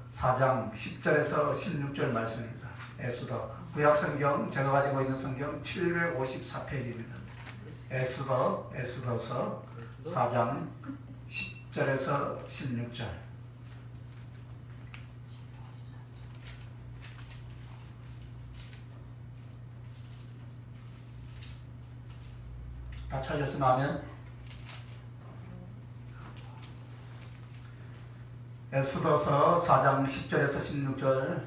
4장 10절에서 16절 말씀입니다. 에스더 구약성경 제가 가지고 있는 성경 754페이지입니다. 에스더서 4장 10절에서 16절. 다 찾았으면 하면 에스더서 4장 10절에서 16절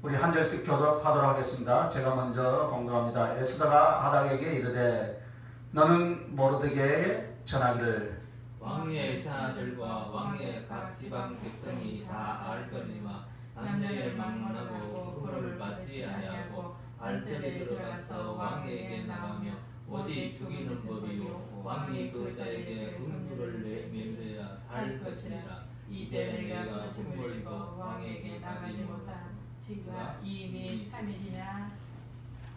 우리 한 절씩 교독하도록 하겠습니다. 제가 먼저 봉독합니다. 에스더가 하닥에게 이르되 너는 모르드게에게 전하기를 왕의 신하들과 왕의 각 지방 백성이 다 알거니와 남녀를 막론하고 부를 받지 아니하고 알뜰히 들어가서 왕에게 나가며 오직 죽이는 법이요 왕이 그 자에게 음부를 내밀어야 할 것이니라. 이제 내가 숨물고 왕에게 나가지 못한 지가 이미 3일이냐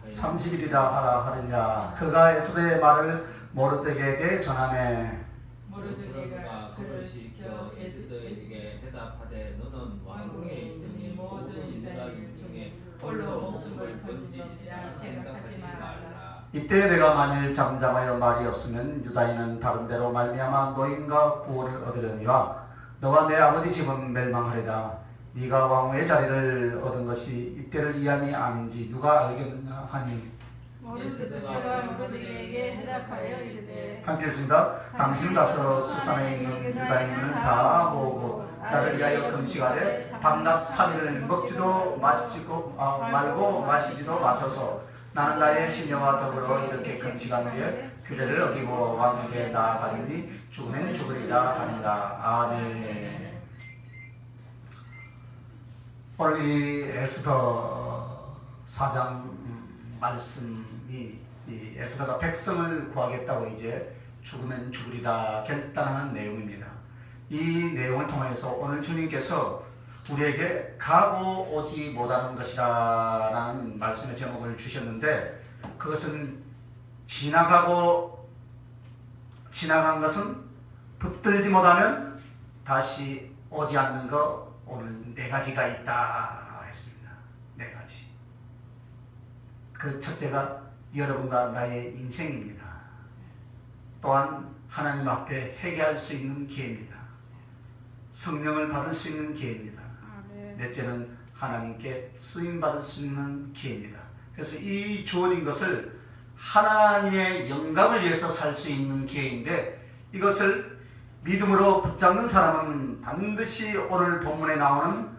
30일이라 하느냐. 그가 에스더의 말을 모르드게에게 전하매 모르드게가 그를 시켜 에스더에게 대답하되 너는 왕궁에 있으니 모든 유다인 중에 홀로 목숨을 건지리라 생각하지 말라. 이때 내가 만일 잠잠하여 말이 없으면 유다인은 다른 데로 말미암아 노임과 구원을 얻으려니와 너와 내 아버지 집은 멸망하리라. 네가 왕후의 자리를 얻은 것이 이때를 이함이 아닌지 누가 알겠느냐 하니 에스더가 모르드게에게 대답하여 이르되 함께 했습니다. 당신 가서 수산에 있는 유다인들을 다 모으고 나를 위하여 금식하되 밤낮 3일을 먹지도 마시지도 말고 마시지도 마소서. 나는 나의 시녀와 더불어 이렇게 금식한 후에 규례를 어기고 왕에게 나아가리니 죽으면 죽으리라 하니라. 아멘. 오늘 이 에스더 4장 말씀이 이 에스더가 백성을 구하겠다고 이제 죽으면 죽으리라 결단하는 내용입니다. 이 내용을 통해서 오늘 주님께서 우리에게 가고 오지 못하는 것이라 라는 말씀의 제목을 주셨는데 그것은 지나간 것은 붙들지 못하면 다시 오지 않는 것 오늘 4가지가 있다 했습니다. 4가지. 그 첫째가 여러분과 나의 인생입니다. 또한 하나님 앞에 회개할 수 있는 기회입니다. 성령을 받을 수 있는 기회입니다. 넷째는 하나님께 쓰임받을 수 있는 기회입니다. 그래서 이 주어진 것을 하나님의 영광을 위해서 살 수 있는 기회인데 이것을 믿음으로 붙잡는 사람은 반드시 오늘 본문에 나오는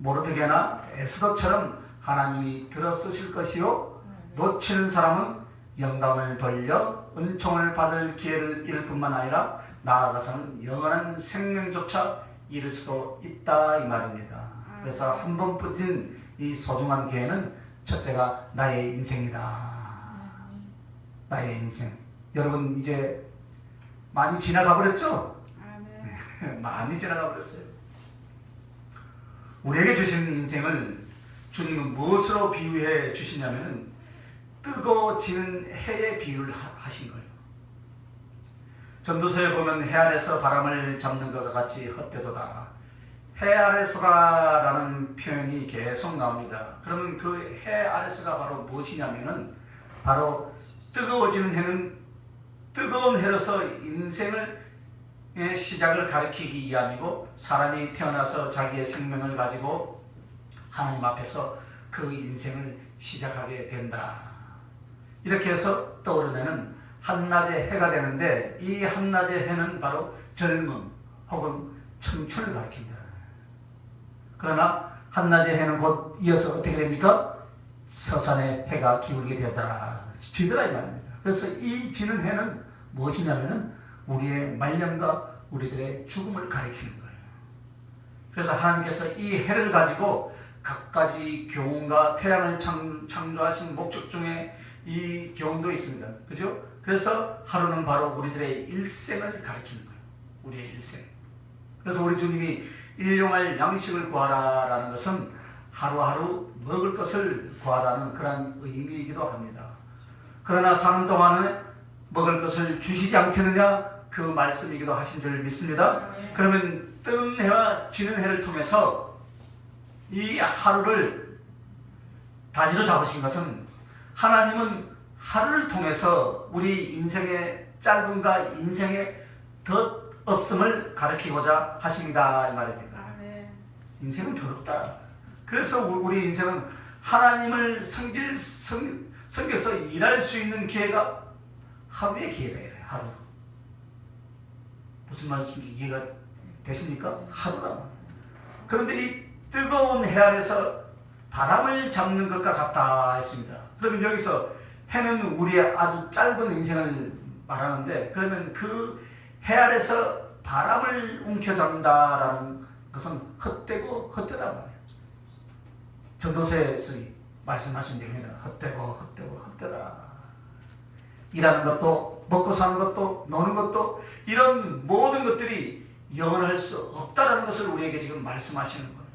모르드게나 에스더처럼 하나님이 들어쓰실 것이요 놓치는 사람은 영광을 돌려 은총을 받을 기회를 잃을 뿐만 아니라 나아가서는 영원한 생명조차 잃을 수도 있다 이 말입니다. 그래서 한 번 뿌린 이 소중한 기회는 첫째가 나의 인생이다. 나의 인생. 여러분 이제 많이 지나가 버렸죠? 많이 지나가 버렸어요. 우리에게 주신 인생을 주님은 무엇으로 비유해 주시냐면은 뜨거워지는 해에 비유를 하신 거예요. 전도서에 보면 해 아래서 바람을 잡는 것과 같이 헛되도다. 해 아래서라는 표현이 계속 나옵니다. 그러면 그 해 아래서가 바로 무엇이냐면은 바로 뜨거워지는 해는 뜨거운 해로서 인생의 시작을 가리키기 위함이고 사람이 태어나서 자기의 생명을 가지고 하나님 앞에서 그 인생을 시작하게 된다. 이렇게 해서 떠오르는 한낮의 해가 되는데 이 한낮의 해는 바로 젊음 혹은 청춘을 가리킨다. 그러나 한낮의 해는 곧 이어서 어떻게 됩니까? 서산의 해가 기울게 되더라. 지더라 이 말입니다. 그래서 이 지는 해는 무엇이냐면은 우리의 말년과 우리들의 죽음을 가리키는 거예요. 그래서 하나님께서 이 해를 가지고 갖가지 교훈과 태양을 창조하신 목적 중에 이 교훈도 있습니다. 그죠? 그래서 하루는 바로 우리들의 일생을 가리키는 거예요. 우리의 일생. 그래서 우리 주님이 일용할 양식을 구하라 라는 것은 하루하루 먹을 것을 구하라는 그런 의미이기도 합니다. 그러나 사는 동안에 먹을 것을 주시지 않겠느냐? 그 말씀이기도 하신 줄 믿습니다. 그러면 뜨는 해와 지는 해를 통해서 이 하루를 단위로 잡으신 것은 하나님은 하루를 통해서 우리 인생의 짧음과 인생의 덧없음을 가르치고자 하십니다 이 말입니다. 인생은 괴롭다. 그래서 우리 인생은 하나님을 섬겨서 일할 수 있는 기회가 하루의 기회다. 하루. 무슨 말씀인지 이해가 되십니까? 하루란. 그런데 이 뜨거운 해 아래서 바람을 잡는 것과 같다 했습니다. 그러면 여기서 해는 우리의 아주 짧은 인생을 말하는데, 그러면 그 해 아래서 바람을 움켜잡는다라는 것은 헛되고 헛되다 말이에요. 전도서에서 말씀하신 내용이다. 헛되고 헛되고 헛되다. 일하는 것도 먹고 사는 것도 노는 것도 이런 모든 것들이 영원할 수 없다라는 것을 우리에게 지금 말씀하시는 거예요.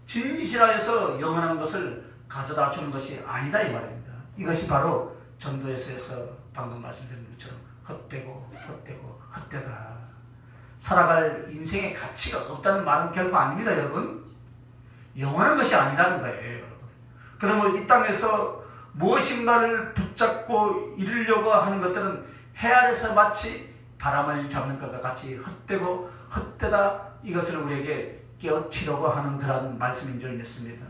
진실하여서 영원한 것을 가져다 주는 것이 아니다 이 말입니다. 이것이 바로 전도에서 방금 말씀드린 것처럼 헛되고 헛되고 헛되다. 살아갈 인생의 가치가 없다는 말은 결코 아닙니다 여러분. 영원한 것이 아니라는 거예요 여러분. 그러면 이 땅에서 무엇인가를 붙잡고 이루려고 하는 것들은 해 아래서 마치 바람을 잡는 것과 같이 헛되고 헛되다, 이것을 우리에게 깨우치려고 하는 그런 말씀인 줄 믿습니다.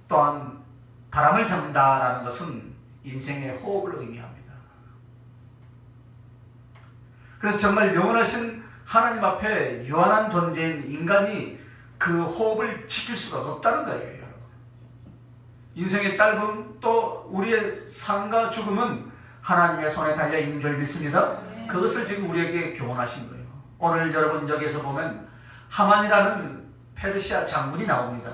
또한 바람을 잡는다라는 것은 인생의 호흡을 의미합니다. 그래서 정말 영원하신 하나님 앞에 유한한 존재인 인간이 그 호흡을 지킬 수가 없다는 거예요 여러분. 인생의 짧음, 또 우리의 삶과 죽음은 하나님의 손에 달려있는 줄 믿습니다. 그것을 지금 우리에게 교훈하신 거예요. 오늘 여러분 여기서 보면 하만이라는 페르시아 장군이 나옵니다.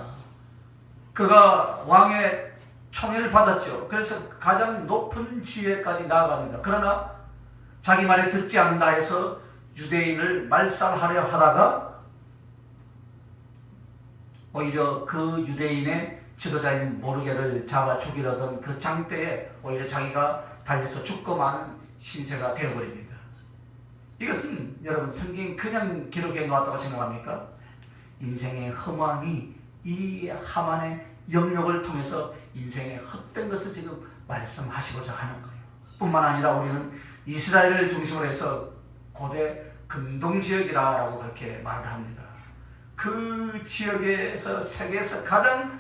그가 왕의 총애를 받았죠. 그래서 가장 높은 지위까지 나아갑니다. 그러나 자기 말에 듣지 않는다 해서 유대인을 말살하려 하다가 오히려 그 유대인의 지도자인 모르게를 잡아 죽이려던 그 장때에 오히려 자기가 달려서 죽고 마는 신세가 되어버립니다. 이것은 여러분 성경이 그냥 기록해 놓았다고 생각합니까? 인생의 허무함이 이 하만의 영역을 통해서 인생의 헛된 것을 지금 말씀하시고자 하는 거예요. 뿐만 아니라 우리는 이스라엘을 중심으로 해서 고대 근동지역이라고 그렇게 말을 합니다. 그 지역에서 세계에서 가장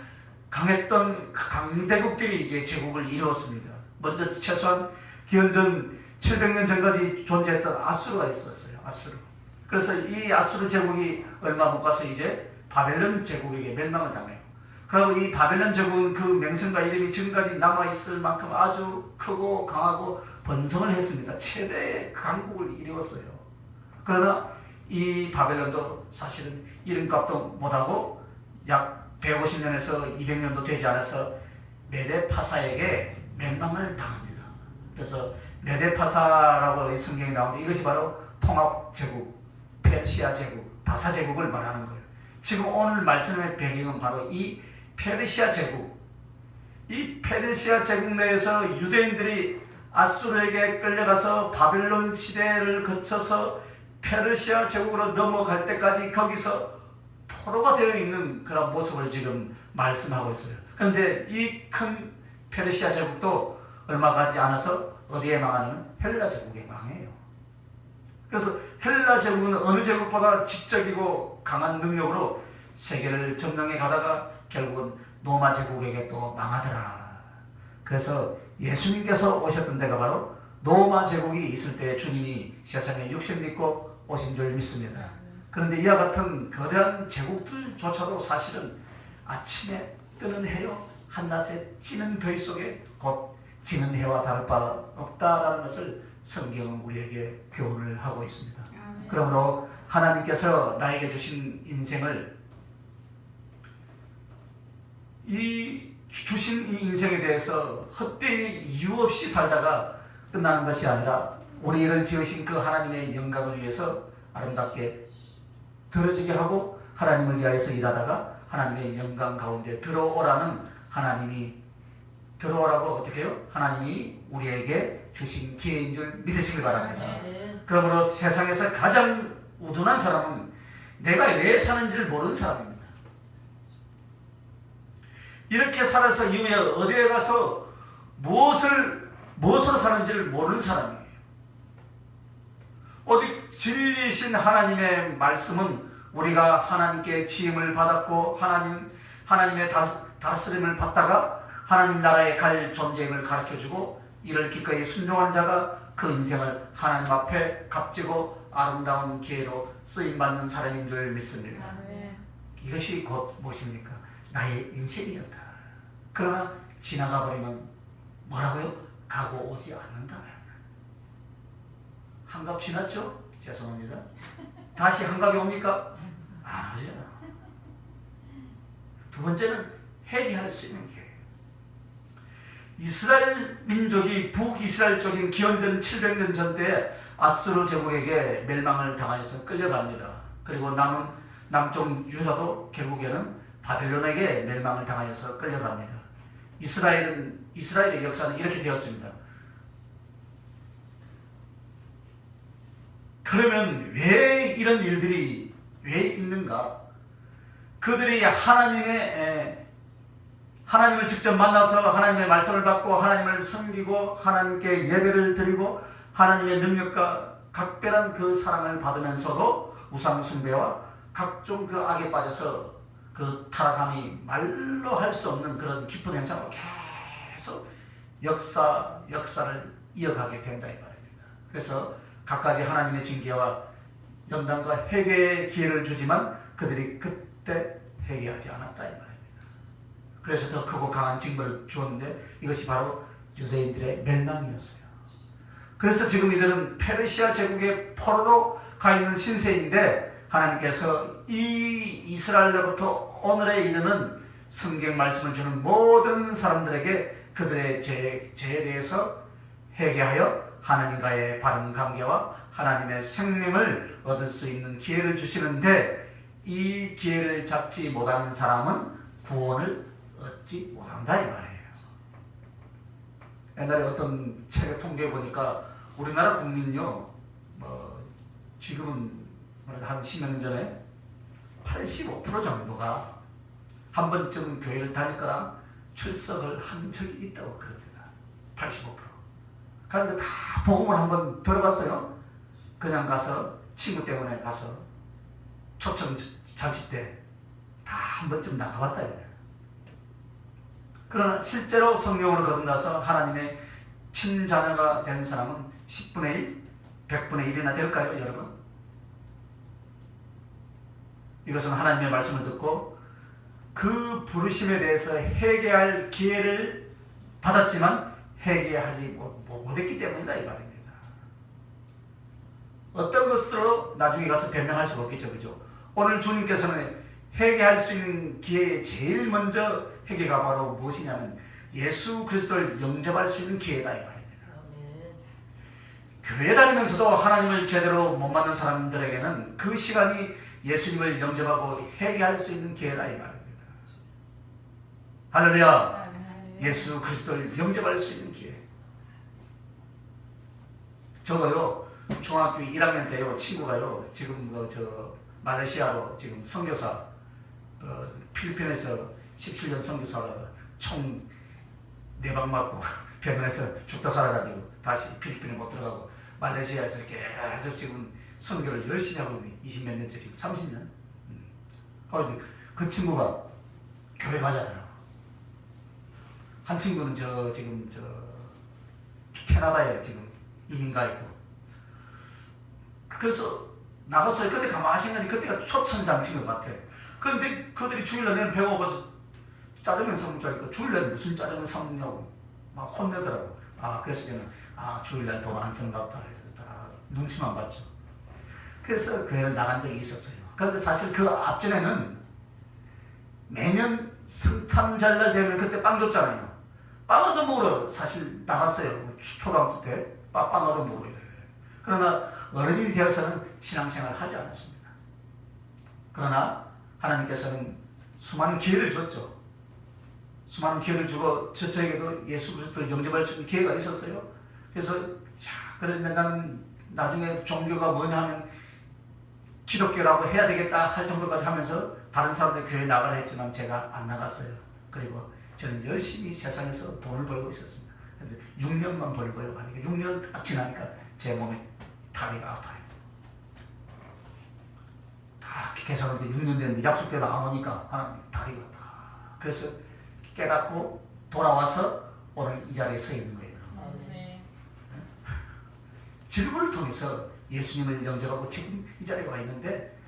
강했던 강대국들이 이제 제국을 이루었습니다. 먼저 최소한 기원전 700년 전까지 존재했던 아수르가 있었어요. 아수르. 그래서 이 아수르 제국이 얼마 못 가서 이제 바벨론 제국에게 멸망을 당해요. 그리고 이 바벨론 제국은 그 명성과 이름이 지금까지 남아있을 만큼 아주 크고 강하고 번성을 했습니다. 최대의 강국을 이루었어요. 그러나 이 바벨론도 사실은 이름값도 못하고 약 150년에서 200년도 되지 않아서 메데파사에게 멸망을 당합니다. 그래서 메데파사라고 성경에 나오는데 이것이 바로 통합제국, 페르시아 제국, 다사 제국을 말하는 거예요. 지금 오늘 말씀의 배경은 바로 이 페르시아 제국, 이 페르시아 제국 내에서 유대인들이 아수르에게 끌려가서 바벨론 시대를 거쳐서 페르시아 제국으로 넘어갈 때까지 거기서 포로가 되어 있는 그런 모습을 지금 말씀하고 있어요. 그런데 이 큰 페르시아 제국도 얼마 가지 않아서 어디에 망하냐면 헬라 제국에 망해요. 그래서 헬라 제국은 어느 제국보다 지적이고 강한 능력으로 세계를 점령해 가다가 결국은 로마 제국에게 또 망하더라. 그래서 예수님께서 오셨던 데가 바로 로마 제국이 있을 때 주님이 세상에 육신을 입고 오신 줄 믿습니다. 그런데 이와 같은 거대한 제국들조차도 사실은 아침에 뜨는 해요, 한낮에 찌는 더위 속에 곧 지는 해와 다를 바 없다라는 것을 성경은 우리에게 교훈을 하고 있습니다. 그러므로 하나님께서 나에게 주신 인생을 주신 이 인생에 대해서 헛되이 이유 없이 살다가 끝나는 것이 아니라 우리를 지으신 그 하나님의 영광을 위해서 아름답게 들어지게 하고 하나님을 위하여서 일하다가 하나님의 영광 가운데 들어오라는 하나님이 들어오라고 어떻게 해요? 하나님이 우리에게 주신 기회인 줄 믿으시기 바랍니다. 아멘. 그러므로 세상에서 가장 우둔한 사람은 내가 왜 사는지를 모르는 사람입니다. 이렇게 살아서 이후에 어디에 가서 무엇으로 사는지를 모르는 사람이에요. 오직 진리이신 하나님의 말씀은 우리가 하나님께 지음을 받았고 하나님의 다스림을 받다가 하나님 나라에 갈 존재임을 가르쳐주고 이를 기꺼이 순종하는 자가 그 인생을 하나님 앞에 값지고 아름다운 기회로 쓰임받는 사람인 줄 믿습니다. 아멘. 이것이 곧 무엇입니까? 나의 인생이었다. 그러나 지나가 버리면 뭐라고요? 가고 오지 않는다. 한갑 지났죠? 죄송합니다. 다시 한갑이 옵니까? 안 오죠. 두 번째는 회개할 수 있는 기회. 이스라엘 민족이 북이스라엘 쪽인 기원전 700년 전대에 아수르 제국에게 멸망을 당해서 끌려갑니다. 그리고 남은 남쪽 유다도 결국에는 바벨론에게 멸망을 당하여서 끌려갑니다. 이스라엘의 역사는 이렇게 되었습니다. 그러면 왜 이런 일들이 왜 있는가? 그들이 하나님을 직접 만나서 하나님의 말씀을 받고 하나님을 섬기고 하나님께 예배를 드리고 하나님의 능력과 각별한 그 사랑을 받으면서도 우상 숭배와 각종 그 악에 빠져서 그 타락함이 말로 할 수 없는 그런 깊은 현상으로 계속 역사를 이어가게 된다 이 말입니다. 그래서 각가지 하나님의 징계와 연단과 회개의 기회를 주지만 그들이 그때 회개하지 않았다 이 말입니다. 그래서 더 크고 강한 징벌을 주었는데 이것이 바로 유대인들의 멸망이었어요. 그래서 지금 이들은 페르시아 제국의 포로로 가 있는 신세인데 하나님께서 이 이스라엘로부터 오늘에 이르는 성경 말씀을 주는 모든 사람들에게 그들의 죄에 대해서 회개하여 하나님과의 바른 관계와 하나님의 생명을 얻을 수 있는 기회를 주시는데 이 기회를 잡지 못하는 사람은 구원을 얻지 못한다 이 말이에요. 옛날에 어떤 책을 통계해 보니까 우리나라 국민요 지금은 한 10년 전에 85% 정도가 한 번쯤 교회를 다니거나 출석을 한 적이 있다고 그럽니다. 85%. 그런데 다 복음을 한번 들어봤어요. 그냥 가서 친구 때문에 가서 초청 잔치 때 다 한 번쯤 나가봤다 이거예요. 그러나 실제로 성령으로 거듭나서 하나님의 친자녀가 된 사람은 10분의 1, 100분의 1이나 될까요, 여러분? 이것은 하나님의 말씀을 듣고 그 부르심에 대해서 회개할 기회를 받았지만 회개하지 못했기 때문이다 이 말입니다. 어떤 것으로 나중에 가서 변명할 수가 없겠죠, 그죠? 오늘 주님께서는 회개할 수 있는 기회에 제일 먼저 회개가 바로 무엇이냐면 예수 그리스도를 영접할 수 있는 기회다 이 말입니다. 아멘. 교회 다니면서도 하나님을 제대로 못 만난 사람들에게는 그 시간이 예수님을 영접하고 회개할 수 있는 기회다 이 말입니다. 할렐루야. 아멘. 예수 그리스도를 영접할 수 있는 기회. 저도요 중학교 1학년 때요 친구가요 지금 말레이시아로 지금 선교사 필리핀에서 17년 선교사가 총 4방 맞고 병원에서 죽다 살아가지고 다시 필리핀에 못 들어가고 말레이시아에서 계속 지금 선교를 열심히 하고 있는 20몇 년째 지금 30년. 그 친구가 교회 가자더라고. 한 친구는 지금 캐나다에 지금 이민 가 있고. 그래서 나가서 그때 가만히 생각하니 그때가 초천장치인 것 같아. 그런데 그들이 주일날 내는 배가 고파서 짜장면 사 먹자니까 주일날 무슨 짜장면 사 먹냐고 막 혼내더라고. 그래서 저는 주일날 돈 안 쓰는가 보다. 다 눈치만 봤죠. 그래서 교회를 나간 적이 있었어요. 그런데 사실 그 앞전에는 매년 성탄절날 되면 그때 빵 줬잖아요. 빵 얻어 먹으러 사실 나갔어요. 초등학교 때 빵 얻어 먹으러. 그러나 어른이 되어서는 신앙생활을 하지 않았습니다. 그러나 하나님께서는 수많은 기회를 줬죠. 수많은 기회를 주고 저에게도 예수 그리스도를 영접할 수 있는 기회가 있었어요. 그래서 그런데 나는 나중에 종교가 뭐냐 하면 기독교라고 해야 되겠다 할 정도까지 하면서 다른 사람들 교회 나가라 했지만 제가 안 나갔어요. 그리고 저는 열심히 세상에서 돈을 벌고 있었습니다. 그래서 6년만 벌고요. 6년 딱 지나니까 제 몸에 다리가 아파요. 다 계산을 6년 됐는데 약속대로 안 오니까 하나님 다리가 아파. 그래서 깨닫고 돌아와서 오늘 이 자리에 서 있는 거예요. 질문을 통해서 예수님을 영접하고 지금 이 자리에 와 있는데,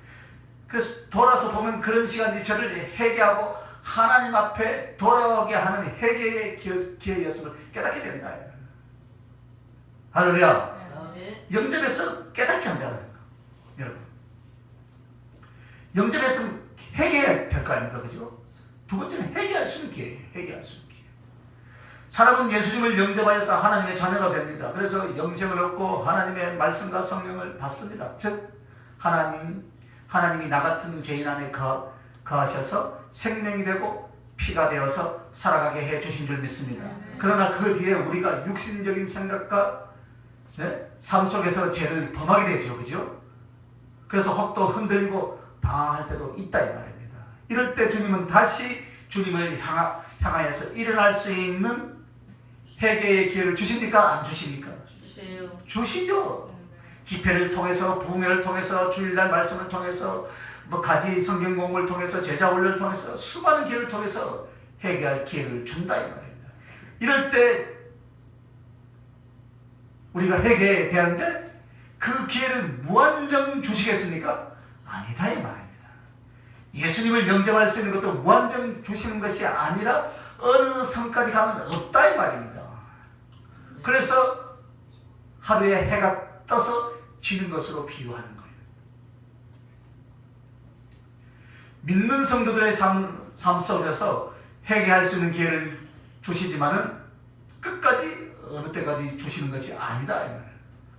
그래서 돌아서 보면 그런 시간이 저를 회개하고 하나님 앞에 돌아오게 하는 회개의 기회였음을 깨닫게 됩니다. 할렐루야. 영접해서 깨닫게 한다는 거예요. 여러분, 영접해서 회개해야 될 거 아닙니까? 그죠? 두 번째는 회개할 수 있는 기회예요. 회개할 수 있는 기회. 사람은 예수님을 영접하여서 하나님의 자녀가 됩니다. 그래서 영생을 얻고 하나님의 말씀과 성령을 받습니다. 즉 하나님이 나 같은 죄인 안에 거하셔서 생명이 되고 피가 되어서 살아가게 해주신 줄 믿습니다. 그러나 그 뒤에 우리가 육신적인 생각과 삶 속에서 죄를 범하게 되죠. 그죠? 그래서 혹도 흔들리고 방황할 때도 있다 이 말입니다. 이럴 때 주님은 다시 주님을 향하여서 일어날 수 있는 회개의 기회를 주십니까? 안 주십니까? 주시죠. 집회를 통해서, 부흥회를 통해서, 주일날 말씀을 통해서, 가지 성경 공부를 통해서, 제자 훈련을 통해서, 수많은 기회를 통해서 회개할 기회를 준다 이 말입니다. 이럴 때 우리가 회개해야 되는데 그 기회를 무한정 주시겠습니까? 아니다 이 말입니다. 예수님을 영접할 수 있는 것도 무한정 주시는 것이 아니라 어느 선까지 가면 없다 이 말입니다. 그래서 하루에 해가 떠서 지는 것으로 비유하는 거예요. 믿는 성도들의 삶 속에서 회개할 수 있는 기회를 주시지만은 끝까지 어느 때까지 주시는 것이 아니다 이 말이에요.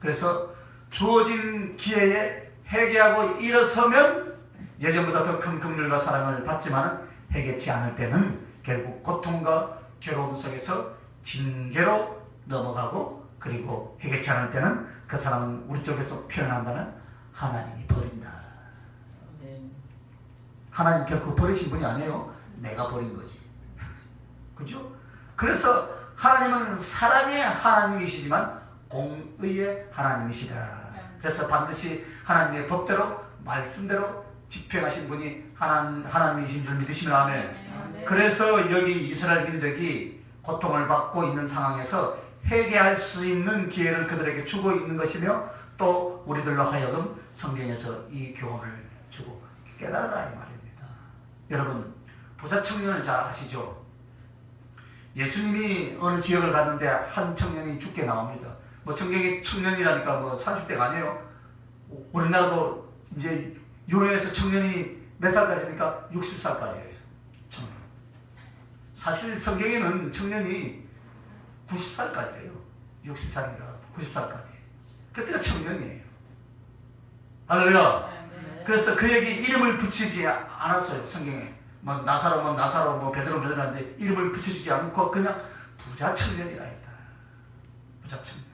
그래서 주어진 기회에 회개하고 일어서면 예전보다 더 큰 긍휼과 사랑을 받지만은 회개치 않을 때는 결국 고통과 괴로움 속에서 징계로 넘어가고, 그리고 회개치 않을 때는 그 사람은 우리 쪽에서 표현한다면 하나님이 버린다. 하나님 결코 버리신 분이 아니에요. 내가 버린 거지. 그죠? 그래서 하나님은 사랑의 하나님이시지만 공의의 하나님이시다. 그래서 반드시 하나님의 법대로 말씀대로 집행하신 분이 하나님이신 줄 믿으시면 아멘. 그래서 여기 이스라엘 민족이 고통을 받고 있는 상황에서 회개할 수 있는 기회를 그들에게 주고 있는 것이며, 또 우리들로 하여금 성경에서 이 교훈을 주고 깨달으라 이 말입니다. 여러분, 부자 청년을 잘 아시죠? 예수님이 어느 지역을 갔는데 한 청년이 죽게 나옵니다. 성경에 청년이라니까 30대가 아니에요. 우리나라도 이제 유엔에서 청년이 몇 살까지니까 60살까지예요. 청년. 사실 성경에는 청년이 90살까지예요. 60살인가 90살까지. 그때가 청년이에요. 할렐루야. 그래서 그에게 이름을 붙이지 않았어요. 성경에. 나사로, 베드로인데 이름을 붙여주지 않고 그냥 부자 청년이라 했다. 부자 청년.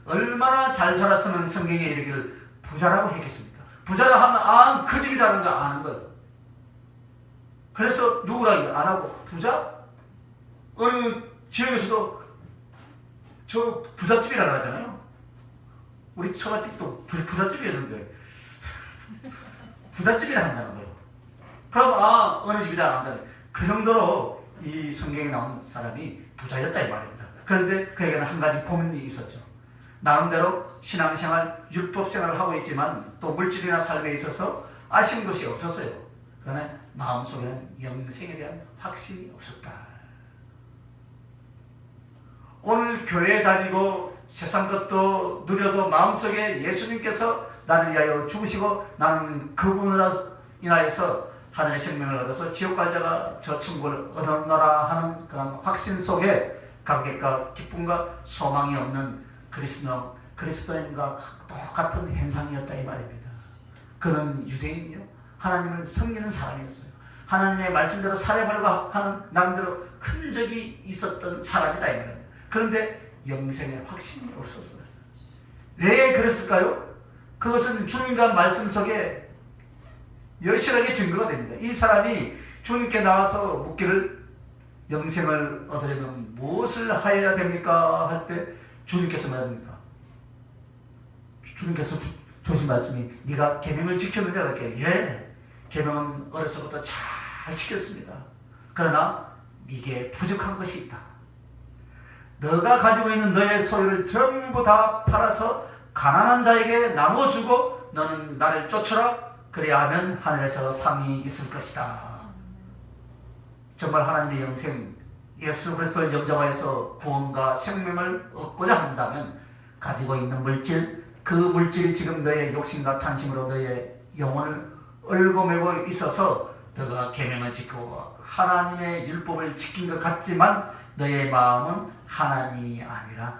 얼마나 잘 살았으면 성경에 이르기를 부자라고 했겠습니까? 부자라 하면 그 집이 다른 거 아는 거예요. 그래서 누구라 안 하고 부자? 어느 지역에서도 저 부잣집이라고 하잖아요. 우리 처갓집도 부잣집이었는데 부잣집이라 한다는 거예요. 그럼 어느 집이라 한다는 거예요. 그 정도로 이 성경에 나온 사람이 부자였다 이 말입니다. 그런데 그에게는 한 가지 고민이 있었죠. 나름대로 신앙생활, 율법생활을 하고 있지만 또 물질이나 삶에 있어서 아쉬운 것이 없었어요. 그러나 마음속에는 영생에 대한 확신이 없었다. 오늘 교회 다니고 세상 것도 누려도 마음속에 예수님께서 나를 위하여 죽으시고 나는 그분으로 인하여서 하늘의 생명을 얻어서 지옥 갈 자가 저 천국을 얻었노라 하는 그런 확신 속에 감격과 기쁨과 소망이 없는 그리스도인과 똑같은 현상이었다 이 말입니다. 그는 유대인이요 하나님을 섬기는 사람이었어요. 하나님의 말씀대로 살아보려고 하는 나름대로 흔적이 있었던 사람이다 이 말입니다. 그런데 영생의 확신이 없었어요. 왜 그랬을까요? 그것은 주님과 말씀 속에 여실하게 증거가 됩니다. 이 사람이 주님께 나와서 묻기를 영생을 얻으려면 무엇을 하여야 됩니까? 할 때 주님께서 말합니까? 주님께서 주신 말씀이 네가 계명을 지켰느냐? 이렇게 예, 계명은 어려서부터 잘 지켰습니다. 그러나 네게 부족한 것이 있다. 너가 가지고 있는 너의 소유를 전부 다 팔아서 가난한 자에게 나눠주고 너는 나를 쫓으라. 그래야 하면 하늘에서 상이 있을 것이다. 정말 하나님의 영생, 예수 그리스도를 영접하여서 구원과 생명을 얻고자 한다면 가지고 있는 물질, 그 물질이 지금 너의 욕심과 탐심으로 너의 영혼을 얽어매고 있어서 너가 계명을 지키고 하나님의 율법을 지킨 것 같지만 너의 마음은 하나님이 아니라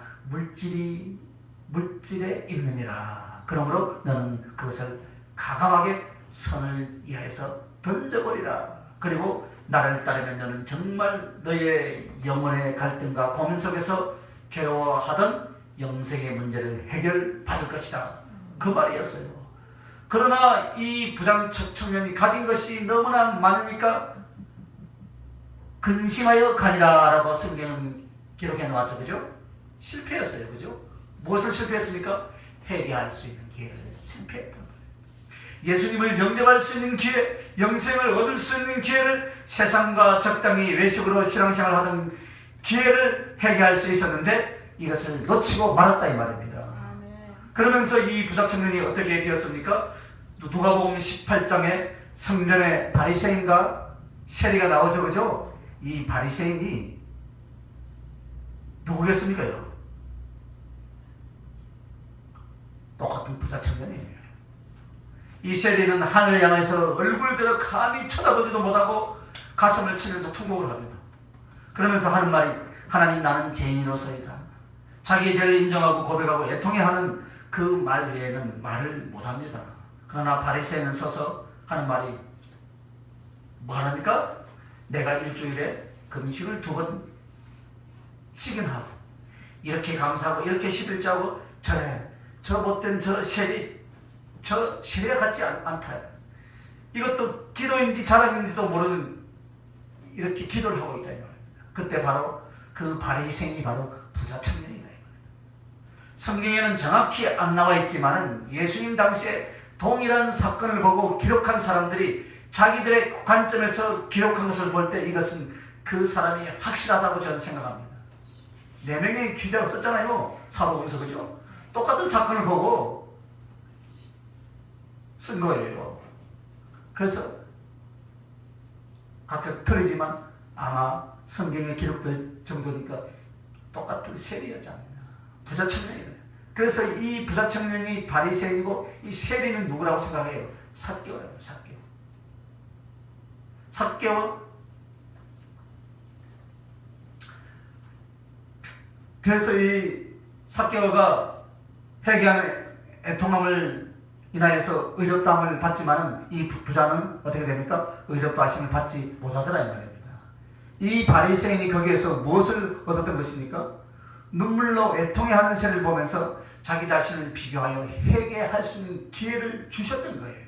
물질에 있느니라. 그러므로 너는 그것을 가감하게 선을 이하여서 던져버리라. 그리고 나를 따르면 너는 정말 너의 영혼의 갈등과 고민 속에서 괴로워하던 영생의 문제를 해결받을 것이다. 그 말이었어요. 그러나 이 부장 청년이 가진 것이 너무나 많으니까 근심하여 가리라 라고 성경은 기록해 놓았죠. 그죠? 실패했어요. 그죠? 무엇을 실패했습니까? 회개할 수 있는 기회를 실패했던 거예요. 예수님을 영접할 수 있는 기회, 영생을 얻을 수 있는 기회를, 세상과 적당히 외식으로 신앙생활 하던 기회를 회개할 수 있었는데 이것을 놓치고 말았다 이 말입니다. 아멘. 그러면서 이 부자 청년이 어떻게 되었습니까? 누가복음 18장에 성전의 바리새인과 세리가 나오죠. 그죠? 이 바리새인이 누구겠습니까? 여러분? 똑같은 부자 청년이에요. 이 세리는 하늘을 향해서 얼굴 들어 감히 쳐다보지도 못하고 가슴을 치면서 통곡을 합니다. 그러면서 하는 말이 하나님 나는 죄인으로서이다. 자기의 죄를 인정하고 고백하고 애통해하는 그 말 외에는 말을 못합니다. 그러나 바리새인은 서서 하는 말이 뭐랍니까? 내가 일주일에 금식을 2번 시근하고 이렇게 감사하고 이렇게 11조하고 저 못된 저 세리가 같지 않다. 이것도 기도인지 자랑인지도 모르는 이렇게 기도를 하고 있다 이 말입니다. 그때 바로 그 바리새인이 바로 부자 청년이다 이 말입니다. 성경에는 정확히 안 나와 있지만은 예수님 당시에 동일한 사건을 보고 기록한 사람들이 자기들의 관점에서 기록한 것을 볼 때 이것은 그 사람이 확실하다고 저는 생각합니다. 4명의 기자가 썼잖아요. 사복음서 그죠? 똑같은 사건을 보고 쓴 거예요. 그래서 각각 틀리지만 아마 성경에 기록될 정도니까 똑같은 세리였지 않나. 부자 청년이에요. 그래서 이 부자 청년이 바리새인이고 이 세리는 누구라고 생각해요? 삭개오예요. 삭개오. 그래서 이 삭개오가 회개하는 애통함을 인하여서 의롭다함을 받지만은 이 부자는 어떻게 됩니까? 의롭다하심을 받지 못하더라 이 말입니다. 이 바리새인이 거기에서 무엇을 얻었던 것입니까? 눈물로 애통해하는 새를 보면서 자기 자신을 비교하여 회개할 수 있는 기회를 주셨던 거예요.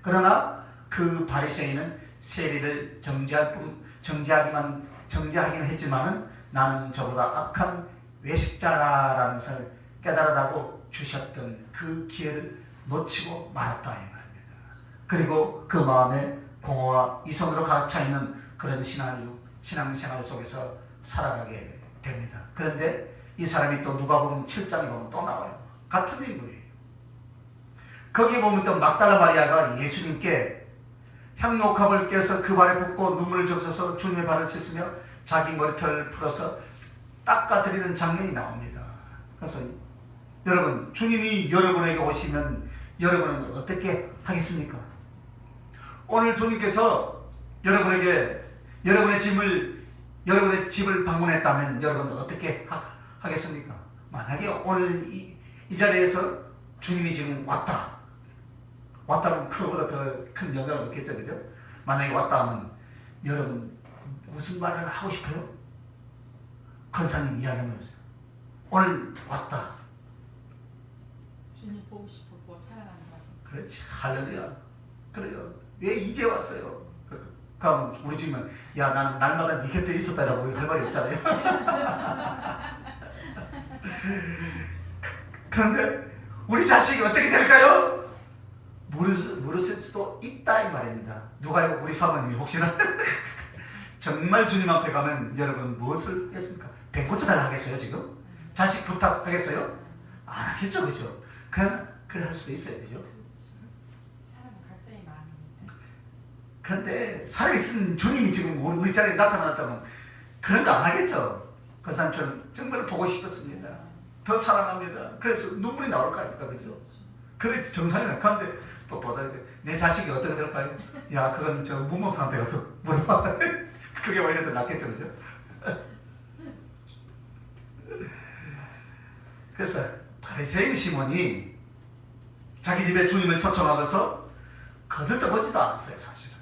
그러나 그 바리새인은 세리를 정죄하기는 했지만은 나는 저보다 악한 외식자라는 것을 깨달으라고 주셨던 그 기회를 놓치고 말았다 이 말입니다. 그리고 그 마음에 공허와 이성으로 가득 차 있는 그런 신앙생활 속에서 살아가게 됩니다. 그런데 이 사람이 또 누가복음 7장에 보면 또 나와요. 같은 인물이에요. 거기 보면 또 막달라 마리아가 예수님께 향록합을 껴서 그 발에 붓고 눈물을 적셔서 주님의 발을 씻으며 자기 머리털을 풀어서 닦아드리는 장면이 나옵니다. 그래서 여러분, 주님이 여러분에게 오시면 여러분은 어떻게 하겠습니까? 오늘 주님께서 여러분의 집을 방문했다면 여러분은 어떻게 하겠습니까? 만약에 오늘 이 자리에서 주님이 지금 왔다면 그거보다 더 큰 영광은 없겠죠, 그죠? 만약에 왔다 하면 여러분 무슨 말을 하고 싶어요? 권사님 이야기하면 오늘 왔다. 주님 보고 싶고 사랑한다. 그렇지. 할렐루야. 그래요. 왜 이제 왔어요? 그럼 우리 주님은 야 나는 날마다 네 곁에 있었다라고 할 말이 없잖아요. 그런데 우리 자식이 어떻게 될까요? 물으실 수도 있다 이 말입니다. 누가요? 우리 사모님이 혹시나 정말 주님 앞에 가면 여러분 무엇을 했습니까? 배고쳐달라 하겠어요 지금? 자식 부탁하겠어요? 안 하겠죠, 그죠? 그래 할 수도 있어야 되죠. 사람은 각자의 마음입니다. 그런데 살아계신 주님이 지금 우리 자리에 나타났다면 그런 거 안 하겠죠. 그 사람처럼 정말 보고 싶었습니다. 더 사랑합니다. 그래서 눈물이 나올 거 아닙니까, 그죠? 그래 정상이에요. 그런데 또 보다 이제 내 자식이 어떻게 될까요? 야, 그건 저 문목사한테 가서 물어봐. 그게 오히려 더 낫겠죠, 그죠? 그래서 바리새인 시몬이 자기 집에 주님을 초청하고서 거들떠보지도 않았어요, 사실은.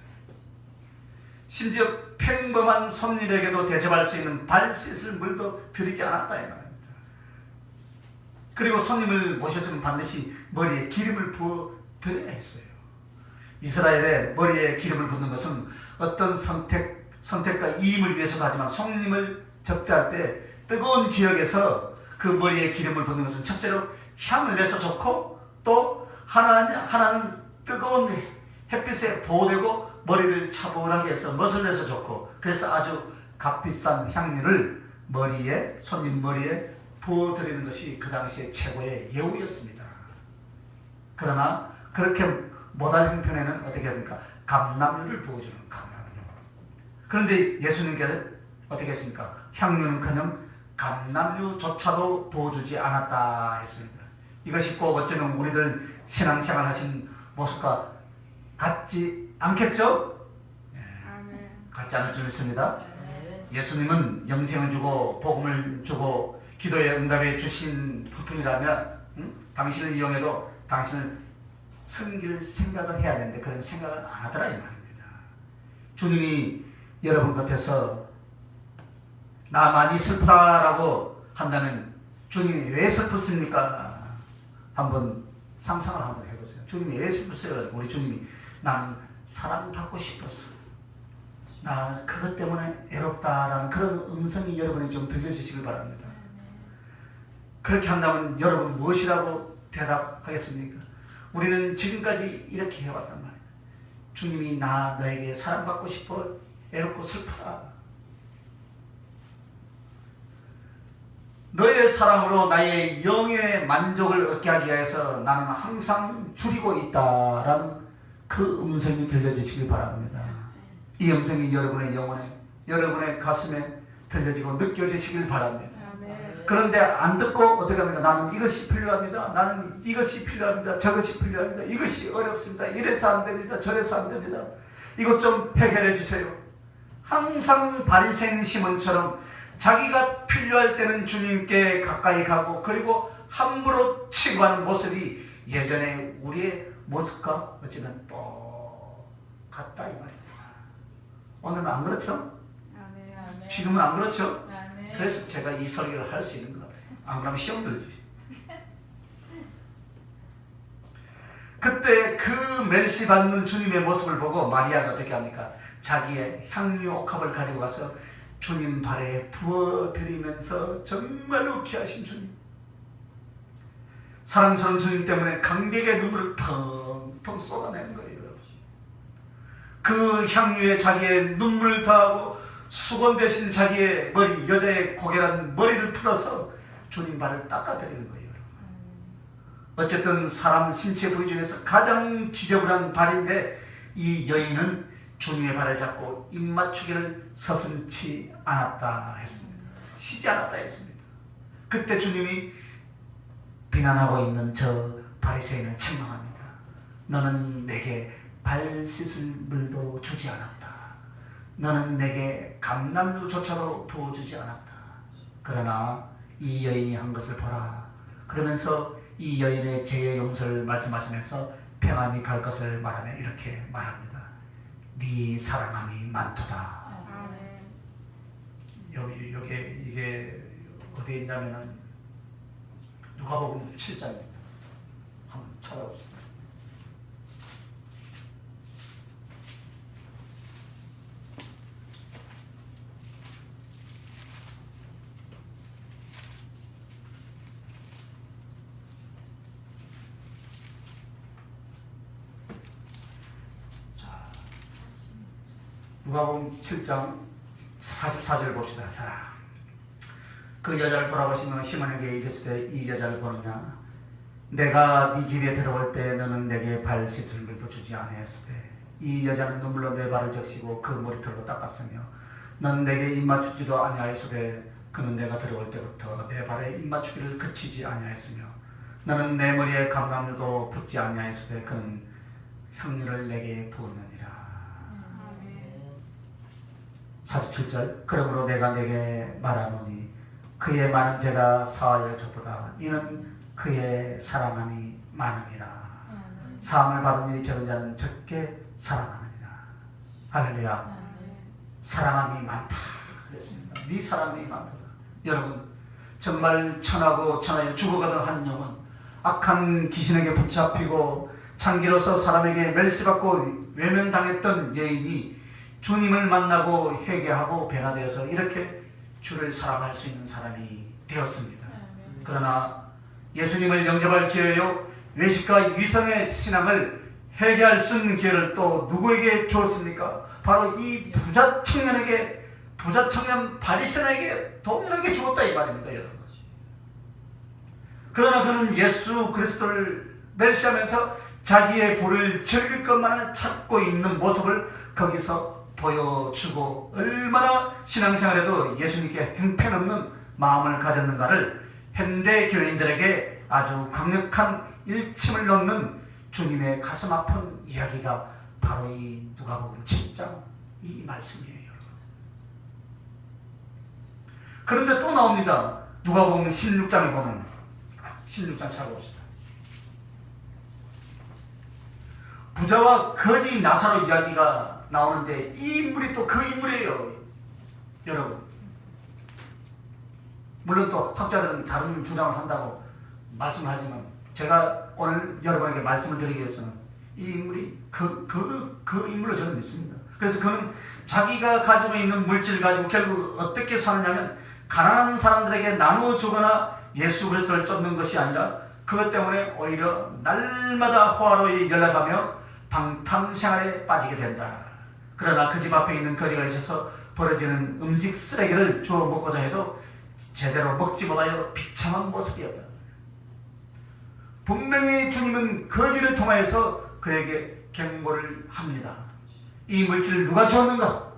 심지어 평범한 손님에게도 대접할 수 있는 발 씻을 물도 드리지 않았다 이 말입니다. 그리고 손님을 모셨으면 반드시 머리에 기름을 부어 드려야 했어요. 이스라엘의 머리에 기름을 붓는 것은 어떤 선택과 이임을 위해서도 하지만 손님을 접대할 때 뜨거운 지역에서 그 머리에 기름을 붓는 것은 첫째로 향을 내서 좋고 또 하나는 뜨거운 햇빛에 보호되고 머리를 차분하게 해서 멋을 내서 좋고 그래서 아주 값비싼 향유를 손님 머리에 부어드리는 것이 그 당시의 최고의 예우였습니다. 그러나 그렇게 못할 형편에는 어떻게 합니까? 감람유를 부어주는 감람유. 그런데 예수님께서 어떻게 했습니까? 향유는커녕 감람유조차도 부어주지 않았다 했습니다. 이것이 꼭 어쩌면 우리들 신앙생활 하신 모습과 같지 않겠죠? 네. 같지 않을 줄 믿습니다. 예수님은 영생을 주고 복음을 주고 기도의 응답에 주신 부품이라면 당신을 이용해도 당신을 섬길 생각을 해야 되는데 그런 생각을 안 하더라 이 말입니다. 주님이 여러분 곁에서 나 많이 슬프다라고 한다면 주님이 왜 슬프십니까? 한번 상상을 한번 해보세요. 주님이 왜 슬프세요? 우리 주님이 나는 사랑받고 싶었어. 나 그것 때문에 애롭다라는 그런 음성이 여러분이 좀 들려주시길 바랍니다. 그렇게 한다면 여러분 무엇이라고 대답하겠습니까? 우리는 지금까지 이렇게 해왔단 말이에요. 주님이 너에게 사랑받고 싶어 애롭고 슬프다. 너의 사랑으로 나의 영의 만족을 얻게 하기 위해서 나는 항상 줄이고 있다라는 그 음성이 들려주시길 바랍니다. 이 음성이 여러분의 영혼에 여러분의 가슴에 들려지고 느껴지시길 바랍니다. 그런데 안 듣고 어떻게 합니까? 나는 이것이 필요합니다. 나는 이것이 필요합니다. 저것이 필요합니다. 이것이 어렵습니다. 이래서 안 됩니다. 저래서 안 됩니다. 이것 좀 해결해 주세요. 항상 바리새인 시몬처럼 자기가 필요할 때는 주님께 가까이 가고 그리고 함부로 치고하는 모습이 예전에 우리의 모습과 어쩌면 똑같다 이 말입니다. 오늘은 안 그렇죠? 지금은 안 그렇죠? 그래서 제가 이 설교를 할 수 있는 것 같아요. 안 그러면 시험 들지. 그때 그 멸시 받는 주님의 모습을 보고 마리아가 어떻게 합니까? 자기의 향유 옥합을 가지고 가서 주님 발에 부어드리면서 정말로 귀하신 주님, 사랑스러운 주님 때문에 감격의 눈물을 펑펑 쏟아내는 거예요. 그 향유에 자기의 눈물을 더하고 수건 대신 자기의 머리, 여자의 고개란 머리를 풀어서 주님 발을 닦아드리는 거예요. 어쨌든 사람 신체 부위 중에서 가장 지저분한 발인데 이 여인은 주님의 발을 잡고 입맞추기를 서슴지 않았다 했습니다. 쉬지 않았다 했습니다. 그때 주님이 비난하고 있는 저 바리새인을 책망합니다. 너는 내게 발 씻을 물도 주지 않았다. 너는 내게 감람유조차도 부어주지 않았다. 그러나 이 여인이 한 것을 보라. 그러면서 이 여인의 죄의 용서를 말씀하시면서 평안히 갈 것을 말하며 이렇게 말합니다. 네 사랑함이 많도다. 이게 어디에 있냐면은 누가복음 7장입니다. 한번 찾아봅시다. 누가복음 7장 44절 봅시다. 자, 그 여자를 돌아보시며 시몬에게 이르시되 이 여자를 보느냐? 내가 네 집에 들어올 때 너는 내게 발 씻을 물도 주지 아니하였으되 이 여자는 눈물로 내 발을 적시고 그 머리털로 닦았으며 넌 내게 입맞추지도 아니하였으되 그는 내가 들어올 때부터 내 발에 입맞추기를 그치지 아니하였으며 너는 내 머리에 감람유도 붓지 아니하였으되 그는 향유를 내게 부었느니라. 47절 그러므로 내가 내게 말하노니 그의 많은 죄가 사하여 줬도다. 이는 그의 사랑함이 많음이라. 사함을 받은 일이 적은 자는 적게 사랑하느니라. 할렐루야. 사랑함이 많다 그랬습니다. 네 사랑이 많다. 여러분 정말 천하고 천하에 죽어가던 한 영혼, 악한 귀신에게 붙잡히고 창기로서 사람에게 멸시받고 외면당했던 여인이 주님을 만나고 회개하고 변화되어서 이렇게 주를 사랑할 수 있는 사람이 되었습니다. 그러나 예수님을 영접할 기회요, 외식과 위선의 신앙을 회개할 수 있는 기회를 또 누구에게 주었습니까? 바로 이 부자 청년 바리새인에게 동일하게 주었다 이 말입니다, 여러분. 그러나 그는 예수 그리스도를 멸시하면서 자기의 볼을 즐길 것만을 찾고 있는 모습을 거기서 보여주고 얼마나 신앙생활에도 예수님께 형편없는 마음을 가졌는가를 현대 교인들에게 아주 강력한 일침을 놓는 주님의 가슴 아픈 이야기가 바로 이 누가복음 7장 이 말씀이에요. 그런데 또 나옵니다. 누가복음 16장에 보면 16장 찾아봅시다. 부자와 거지 나사로 이야기가 나오는데 이 인물이 또 그 인물이에요. 여러분 물론 또 학자들은 다른 주장을 한다고 말씀하지만 제가 오늘 여러분에게 말씀을 드리기 위해서는 이 인물이 그 인물로 저는 믿습니다. 그래서 그는 자기가 가지고 있는 물질을 가지고 결국 어떻게 사느냐면 가난한 사람들에게 나눠주거나 예수 그리스도를 쫓는 것이 아니라 그것 때문에 오히려 날마다 호화로이 연락하며 방탕생활에 빠지게 된다. 그러나 그 집 앞에 있는 거지가 있어서 버려지는 음식 쓰레기를 주워 먹고자 해도 제대로 먹지 못하여 비참한 모습이었다. 분명히 주님은 거지를 통하여서 그에게 경고를 합니다. 이 물질을 누가 주었는가?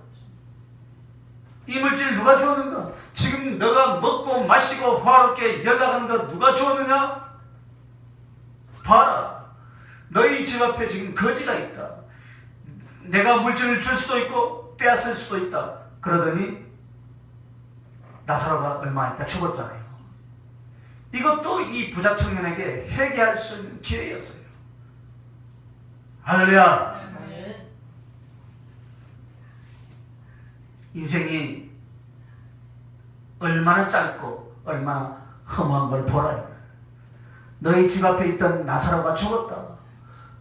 이 물질을 누가 주었는가? 지금 너가 먹고 마시고 화롭게 연락하는 거 누가 주었느냐? 봐라. 너희 집 앞에 지금 거지가 있다. 내가 물질을 줄 수도 있고 빼앗을 수도 있다. 그러더니 나사로가 얼마 있다 죽었잖아요. 이것도 이 부자 청년에게 회개할 수 있는 기회였어요. 할렐루야. 인생이 얼마나 짧고 얼마나 험한 걸 보라. 너희 집 앞에 있던 나사로가 죽었다.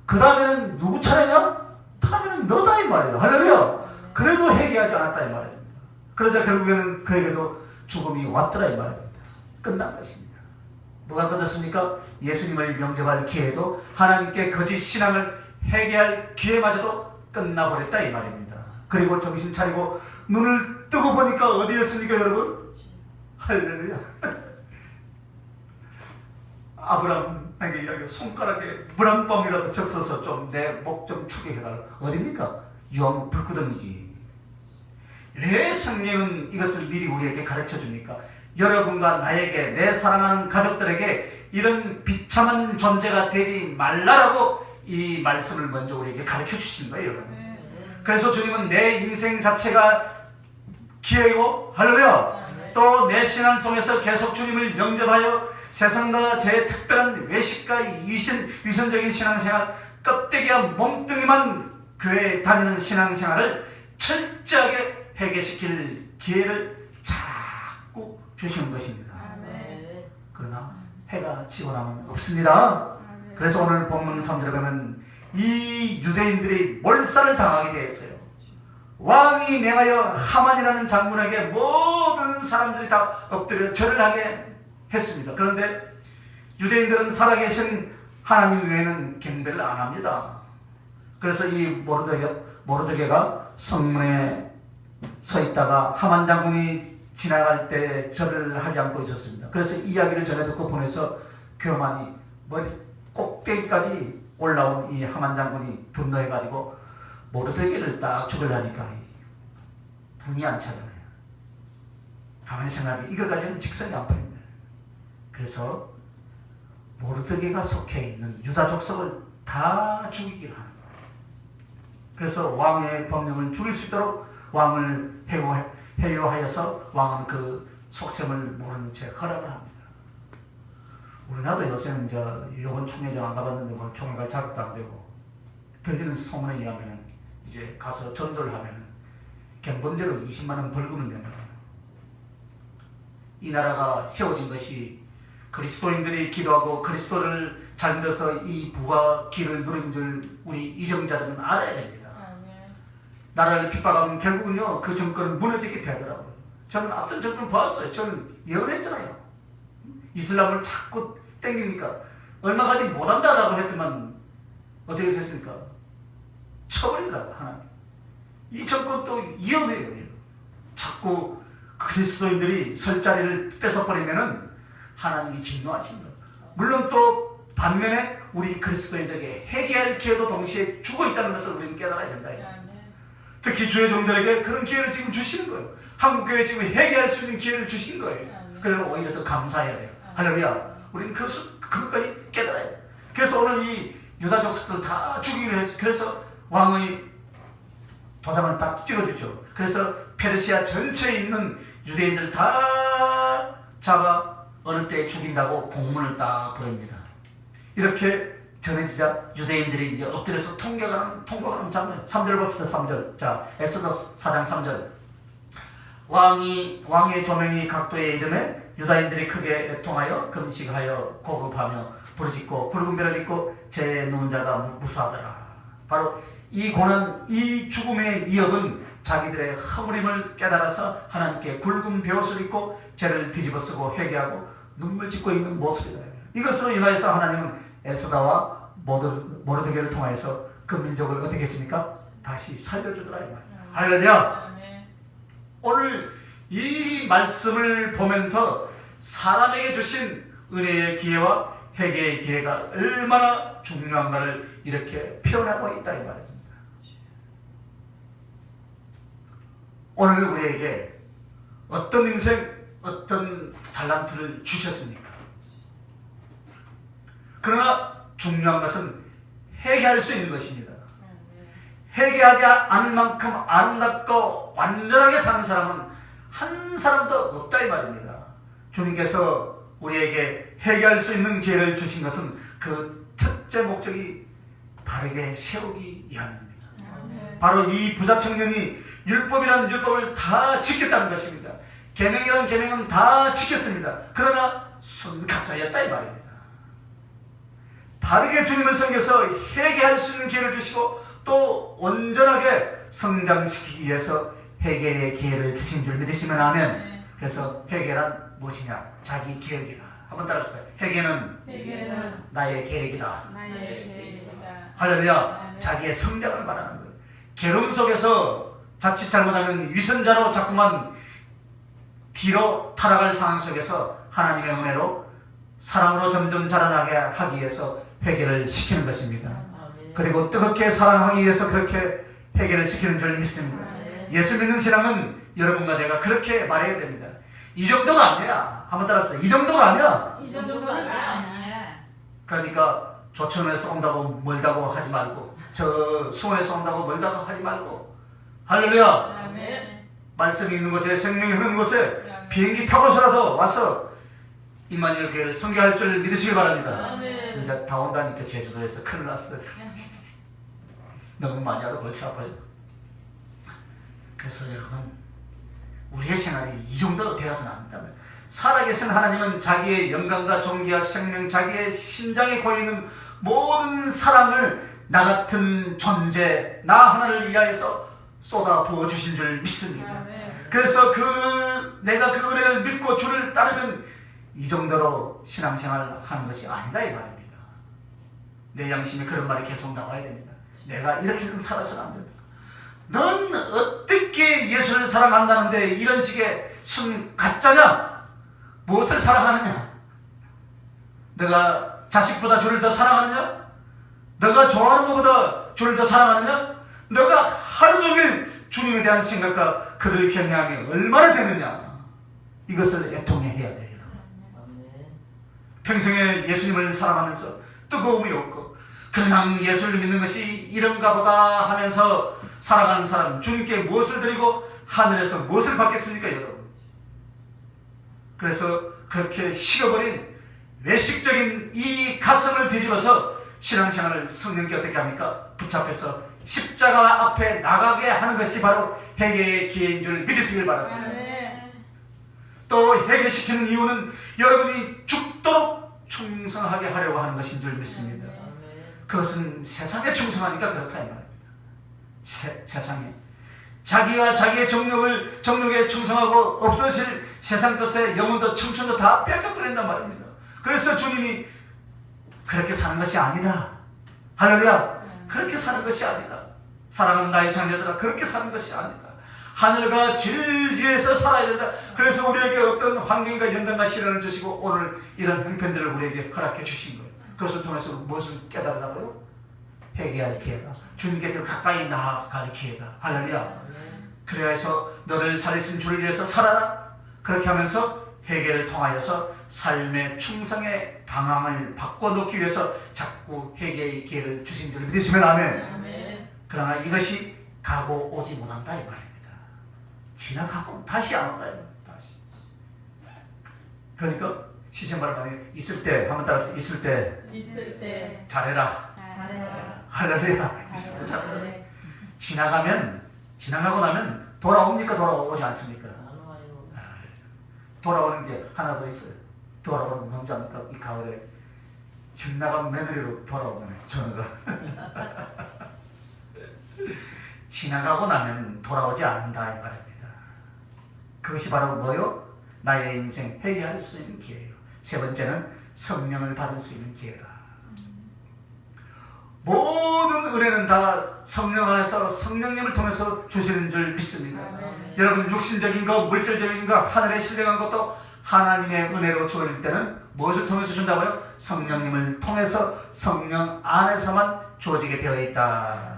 그 다음에는 누구 차례냐? 다음에는 너다 이 말이에요. 할렐루야. 그래도 회개하지 않았다 이 말입니다. 그러자 결국에는 그에게도 죽음이 왔더라 이 말입니다. 끝난 것입니다. 뭐가 끝났습니까? 예수님을 영접할 기회도 하나님께 거짓 신앙을 회개할 기회마저도 끝나버렸다 이 말입니다. 그리고 정신 차리고 눈을 뜨고 보니까 어디였습니까 여러분? 할렐루야. 아브라함에게 이야기 손가락에 물 한 방울이라도 적셔서 좀 내 목 좀 추게 해달라. 어딥니까? 유황 불구덩이지. 왜 성령은 이것을 미리 우리에게 가르쳐 줍니까? 여러분과 나에게, 내 사랑하는 가족들에게 이런 비참한 존재가 되지 말라라고 이 말씀을 먼저 우리에게 가르쳐 주신 거예요, 여러분. 그래서 주님은 내 인생 자체가 기회이고, 할렐루야. 또 내 신앙 속에서 계속 주님을 영접하여 세상과 제 특별한 외식과 위선적인 신앙생활, 껍데기와 몸뚱이만 교회에 다니는 신앙생활을 철저하게 회개시킬 기회를 자꾸 주시는 것입니다. 그러나 해가 지고 나면 없습니다. 그래서 오늘 본문 3절에 보면 이 유대인들이 몰살을 당하게 되었어요. 왕이 명하여 하만이라는 장군에게 모든 사람들이 다 엎드려 절을 하게 했습니다. 그런데 유대인들은 살아계신 하나님 외에는 경배를 안 합니다. 그래서 이 모르드게가 성문에 서 있다가 하만 장군이 지나갈 때 절을 하지 않고 있었습니다. 그래서 이야기를 전해 듣고 보내서 교만이 머리 꼭대기까지 올라온 이 하만 장군이 분노해가지고 모르드게를 딱 죽으려니까 분이 안 차잖아요. 가만히 생각해 이거까지는 직성이 안 풀립니다. 그래서 모르드게가 속해 있는 유다 족속을 다 죽이기를 하는 거예요. 그래서 왕의 법령을 죽일 수 있도록 왕을 해요하여서 왕은 그 속셈을 모르는 채 허락을 합니다. 우리나라도 요새는 이번 총회장 안 가봤는데 뭐 총회 갈 자격도 안 되고 들리는 소문에 의하면 이제 가서 전도를 하면 경범죄로 20만 원 벌금을 내는 거예요. 이 나라가 세워진 것이 그리스도인들이 기도하고 그리스도를 잘 믿어서 이 부와 길을 누린 줄 우리 이정자들은 알아야 됩니다. 나라를 핍박하면 결국은요 그 정권은 무너지게 되더라고요. 저는 앞선 정권 보았어요. 저는 예언했잖아요. 이슬람을 자꾸 땡기니까 얼마 가지 못한다라고 했더만 어떻게 됐습니까? 쳐버리더라고요. 하나님. 이 정권도 위험해요. 자꾸 그리스도인들이 설 자리를 뺏어버리면은 하나님이 진노하십니다. 물론 또 반면에 우리 그리스도인들에게 회개할 기회도 동시에 주고 있다는 것을 우리는 깨달아야 된다. 특히 주의 종들에게 그런 기회를 지금 주시는 거예요. 한국교회 지금 회개할 수 있는 기회를 주신 거예요. 그리고 오히려 더 감사해야 돼요. 할렐루야. 우리는 그것까지 깨달아야 돼요. 그래서 오늘 이 유다 족속들 다 죽이기로 했어요. 그래서 왕의 도장을 딱 찍어주죠. 그래서 페르시아 전체에 있는 유대인들 다 잡아 어느 때 죽인다고 공문을 딱 보냅니다. 이렇게 전해지자 유대인들이 이제 엎드려서 통곡하는 장면. 3절 봅시다. 3절. 자, 엑소더스 4장 3절. 왕의 조명이 각도에 이름에 유다인들이 크게 애통하여 금식하여 고급하며 부르짖고 굵은 배를 입고 제 누운 자가 무수하더라. 바로 이 고난, 이 죽음의 위협은 자기들의 허물임을 깨달아서 하나님께 굵은 베옷을 입고 죄를 뒤집어쓰고 회개하고 눈물 짓고 있는 모습이다. 이것으로 인하여서 하나님은 에스더와 모르드게를 통하여서 그 민족을 어떻게 했습니까? 다시 살려주더라 이 말이야. 할렐루야. 오늘 이 말씀을 보면서 사람에게 주신 은혜의 기회와 회개의 기회가 얼마나 중요한가를 이렇게 표현하고 있다 이 말입니다. 오늘 우리에게 어떤 인생, 어떤 달란트를 주셨습니까? 그러나 중요한 것은 회개할 수 있는 것입니다. 회개하지 않은 만큼 아름답고 완전하게 사는 사람은 한 사람도 없다 이 말입니다. 주님께서 우리에게 회개할 수 있는 기회를 주신 것은 그 첫째 목적이 바르게 세우기 위함입니다. 바로 이 부자 청년이 율법이라는 율법을 다 지켰다는 것입니다. 계명이라는 계명은 다 지켰습니다. 그러나 순가짜였다 이 말입니다. 바르게 주님을 섬겨서 회개할 수 있는 기회를 주시고 또 온전하게 성장시키기 위해서 회개의 기회를 주신 줄 믿으시면 아멘. 그래서 회개란 무엇이냐? 자기 계획이다. 한번 따라합시다. 회개는 나의 계획이다. 할렐루야. 자기의 성장을 말하는 거예요. 괴로움 속에서 자칫 잘못하면 위선자로 자꾸만 뒤로 타락할 상황 속에서 하나님의 은혜로 사랑으로 점점 자라나게 하기 위해서 회개를 시키는 것입니다. 그리고 뜨겁게 사랑하기 위해서 그렇게 회개를 시키는 줄 믿습니다. 예수 믿는 신앙은 여러분과 내가 그렇게 말해야 됩니다. 이 정도가 아니야. 한번 따라합시다. 이 정도가 아니야. 이 정도가 아니야. 그러니까 조천에서 온다고 멀다고 하지 말고 저 수원에서 온다고 멀다고 하지 말고 할렐루야. 아멘. 말씀이 있는 곳에 생명이 흐르는 곳에 비행기 타고서라도 와서 임마누엘 교회를 선교할 줄 믿으시기 바랍니다. 아멘. 이제 다 온다니까 제주도에서 큰일 났어요. 너무 많이 하도 골치 아파요. 그래서 여러분 우리의 생활이 이 정도로 되어서는 안 된다면 살아계신 하나님은 자기의 영광과 존귀와 생명, 자기의 심장에 고여있는 모든 사랑을 나 같은 존재, 나 하나를 위하여서 쏟아 부어 주신 줄 믿습니다. 그래서 내가 그 은혜를 믿고 주를 따르면 이 정도로 신앙생활 하는 것이 아니다 이 말입니다. 내 양심에 그런 말이 계속 나와야 됩니다. 내가 이렇게는 살아서는 안 된다. 넌 어떻게 예수를 사랑한다는데 이런 식의 순 가짜냐? 무엇을 사랑하느냐? 너가 자식보다 주를 더 사랑하느냐? 너가 좋아하는 것보다 주를 더 사랑하느냐? 너가 하루 종일 주님에 대한 생각과 그를 경외함이 얼마나 되느냐? 이것을 애통해야 돼요. 평생에 예수님을 사랑하면서 뜨거움이 없고 그냥 예수를 믿는 것이 이런가 보다 하면서 살아가는 사람, 주님께 무엇을 드리고 하늘에서 무엇을 받겠습니까 여러분? 그래서 그렇게 식어버린 외식적인 이 가슴을 뒤집어서 신앙생활을 성령께 어떻게 합니까? 붙잡혀서 십자가 앞에 나가게 하는 것이 바로 회개의 기회인 줄 믿으시길 바랍니다. 또 회개시키는 이유는 여러분이 죽도록 충성하게 하려고 하는 것인 줄 믿습니다. 그것은 세상에 충성하니까 그렇다 이 말입니다. 세상에 자기와 자기의 정욕에 충성하고 없어질 세상 것에 영혼도 청춘도 다 뺏겨버린단 말입니다. 그래서 주님이 그렇게 사는 것이 아니다. 할렐루야. 그렇게 사는 것이 아니다. 사랑하는 나의 자녀들아, 그렇게 사는 것이 아니다. 하늘과 진리에서 살아야 된다. 그래서 우리에게 어떤 환경과 연단과 시련을 주시고 오늘 이런 형편들을 우리에게 허락해 주신 거예요. 그것을 통해서 무엇을 깨달으라고요? 회개할 기회가, 주님께 더 가까이 나아갈 기회가. 할렐루야. 그래야 해서 너를 살리신 주를 위해서 살아라. 그렇게 하면서 회개를 통하여서 삶의 충성의 방향을 바꿔놓기 위해서 자꾸 회개의 기회를 주신 줄 믿으시면 아멘. 그러나 이것이 가고 오지 못한다 이 말입니다. 지나가고 다시 안 온다 이 말입니다. 다시. 그러니까 시생발만에 있을 때 한번 따라서 있을 때 잘해라. 할렐루야. 있을 때 잘해라. 지나가고 나면 돌아옵니까? 돌아오지 않습니까? 돌아오는 게 하나 더 있어요. 돌아오는 건 뭔지 압니까? 이 가을에 집 나간 며느리로 돌아오잖아요. 전우가. 지나가고 나면 돌아오지 않는다 이 말입니다. 그것이 바로 뭐요? 나의 인생 회개할 수 있는 기회예요. 세 번째는 성령을 받을 수 있는 기회다. 모든 은혜는 다 성령 안에서 성령님을 통해서 주시는 줄 믿습니다. 여러분 육신적인 것, 물질적인 것, 하늘에 신령한 것도 하나님의 은혜로 주어질 때는 무엇을 통해서 준다고요? 성령님을 통해서 성령 안에서만 주어지게 되어 있다.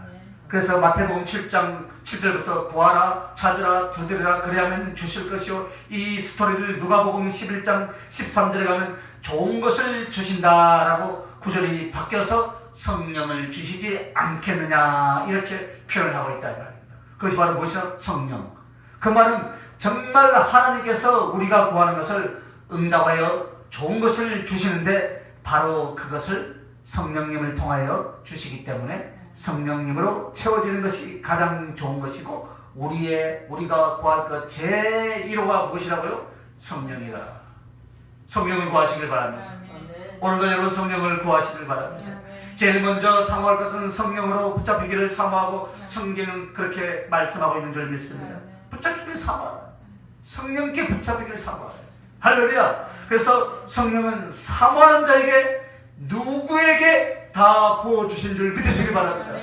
그래서 마태복음 7장 7절부터 구하라, 찾으라, 두드리라 그리하면 주실 것이요. 이 스토리를 누가복음 11장 13절에 가면 좋은 것을 주신다라고 구절이 바뀌어서 성령을 주시지 않겠느냐 이렇게 표현을 하고 있다 이 말입니다. 그것이 바로 무엇이냐? 성령. 그 말은 정말 하나님께서 우리가 구하는 것을 응답하여 좋은 것을 주시는데 바로 그것을 성령님을 통하여 주시기 때문에 성령님으로 채워지는 것이 가장 좋은 것이고 우리가 구할 것 제1호가 무엇이라고요? 성령이다. 성령을 구하시길 바랍니다. 오늘도 여러분 성령을 구하시길 바랍니다. 제일 먼저 사모할 것은 성령으로 붙잡히기를 사모하고 성경은 그렇게 말씀하고 있는 줄 믿습니다. 붙잡히기를 사모하라. 성령께 붙잡히기를 사모하라. 할렐루야. 그래서 성령은 사모하는 자에게 누구에게 다 부어주신 줄 믿으시기 바랍니다.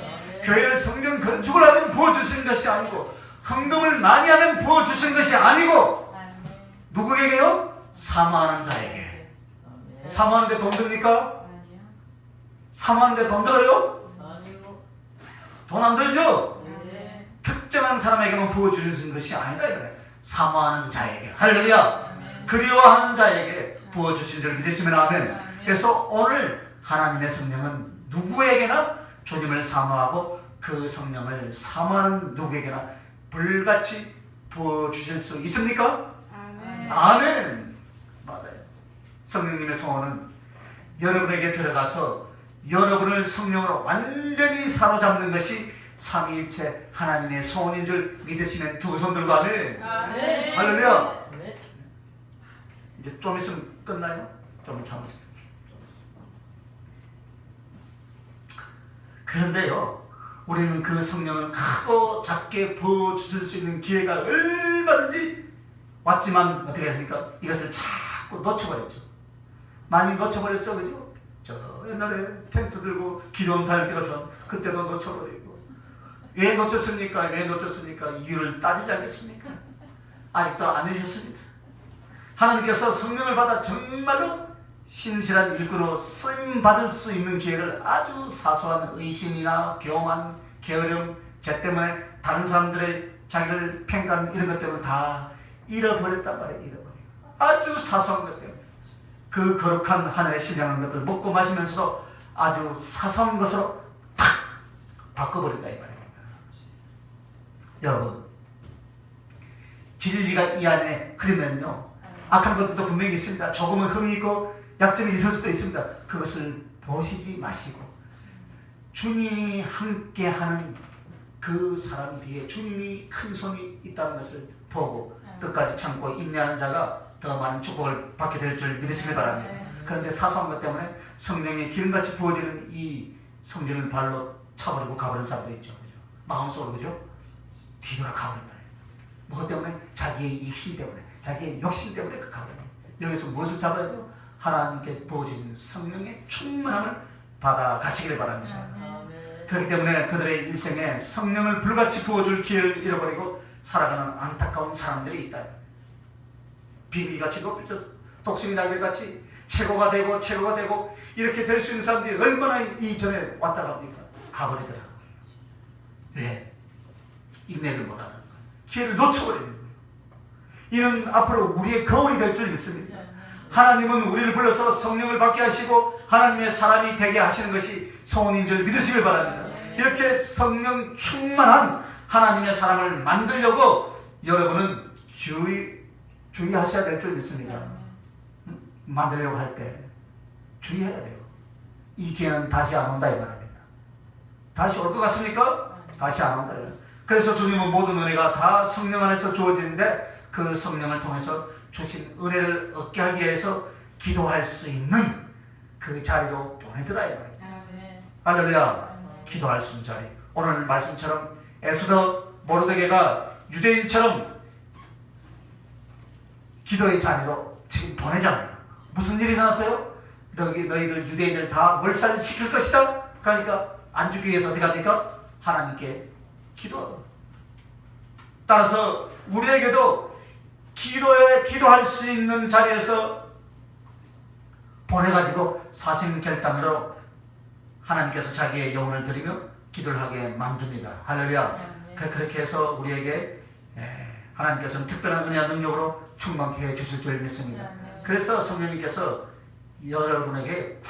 교회를 성령 건축을 하면 부어주신 것이 아니고 헌금을 많이 하면 부어주신 것이 아니고 누구에게요? 사모하는 자에게. 사모하는데 돈 듭니까? 사모하는데 돈 들어요? 돈 안 들죠? 특정한 사람에게만 부어주신 것이 아니다. 사모하는 자에게. 할렐루야. 그리워하는 자에게 부어주신 줄 믿으시면 아멘. 그래서 오늘 하나님의 성령은 누구에게나 주님을 사모하고 그 성령을 사모하는 누구에게나 불같이 부어주실 수 있습니까? 아멘. 맞아요. 성령님의 소원은 여러분에게 들어가서 여러분을 성령으로 완전히 사로잡는 것이 삼위일체 하나님의 소원인 줄 믿으시면 두 손 들고 아멘. 할렐루야. 이제 좀 있으면 끝나요? 좀 참으세요. 그런데요, 우리는 그 성령을 크고 작게 부어주실 수 있는 기회가 얼마든지 왔지만 어떻게 합니까? 이것을 자꾸 놓쳐버렸죠. 많이 놓쳐버렸죠, 그죠? 저 옛날에 텐트 들고 기도원 다닐 때가 전 그때도 놓쳐버리고. 왜 놓쳤습니까? 왜 놓쳤습니까? 이유를 따지지 않겠습니까? 아직도 안 되셨습니다. 하나님께서 성령을 받아 정말로 신실한 일꾼으로 쓰임받을 수 있는 기회를 아주 사소한 의심이나 교만, 게으름, 죄 때문에 다른 사람들의 자기를 평가하는 이런 것 때문에 다 잃어버렸단 말이에요. 잃어버려요. 아주 사소한 것 때문에. 그 거룩한 하늘의 신령한 것들 먹고 마시면서도 아주 사소한 것으로 탁 바꿔버린다 이 말입니다. 여러분, 진리가 이 안에 흐르면요, 악한 것들도 분명히 있습니다. 조금은 흠이 있고 약점이 있을 수도 있습니다. 그것을 보시지 마시고 주님이 함께하는 그 사람 뒤에 주님이 큰 손이 있다는 것을 보고 끝까지 참고 인내하는 자가 더 많은 축복을 받게 될 줄 믿으시기 바랍니다. 그런데 사소한 것 때문에 성령이 기름같이 부어지는 이 성전을 발로 차버리고 가버린 사람들이 있죠. 그죠? 마음속으로, 그죠? 뒤돌아 가버린다. 무엇 때문에? 자기의 이익심 때문에, 자기의 욕심 때문에 그 가버립니다. 여기서 무엇을 잡아야 돼요? 하나님께 부어지는 성령의 충만함을 받아 가시길 바랍니다. 그렇기 때문에 그들의 일생에 성령을 불같이 부어줄 기회를 잃어버리고 살아가는 안타까운 사람들이 있다. 비비같이 높여져서 독수리 날개같이 최고가 되고 이렇게 될 수 있는 사람들이 얼마나 이전에 왔다 갑니까? 가버리더라고요. 왜? 인내를 못하는 거예요. 기회를 놓쳐버리는 거예요. 이는 앞으로 우리의 거울이 될 줄 믿습니다. 하나님은 우리를 불러서 성령을 받게 하시고 하나님의 사람이 되게 하시는 것이 소원인 줄 믿으시길 바랍니다. 이렇게 성령 충만한 하나님의 사람을 만들려고 여러분은 주의하셔야 될 줄 믿습니다. 만들려고 할 때 주의해야 돼요. 이 기회는 다시 안 온다 이 말입니다. 다시 올 것 같습니까? 다시 안 온다. 그래서 주님은 모든 은혜가 다 성령 안에서 주어지는데 그 성령을 통해서 주신 은혜를 얻게 하기 위해서 기도할 수 있는 그 자리로 보내더라 이 말입니다. 할렐루야. 기도할 수 있는 자리. 오늘 말씀처럼 에스더 모르드게가 유대인처럼 기도의 자리로 지금 보내잖아요. 무슨 일이 나왔어요? 너희들 유대인들 다 몰살시킬 것이다. 그러니까 안 죽기 위해서 어떻게 합니까? 하나님께 기도하고. 따라서 우리에게도 기도할 수 있는 자리에서 보내가지고 사생결단으로 하나님께서 자기의 영혼을 드리며 기도를 하게 만듭니다. 할렐루야. 그렇게 해서 우리에게 하나님께서는 특별한 은혜와 능력으로 충만케 해주실 줄 믿습니다. 그래서 성령님께서 여러분에게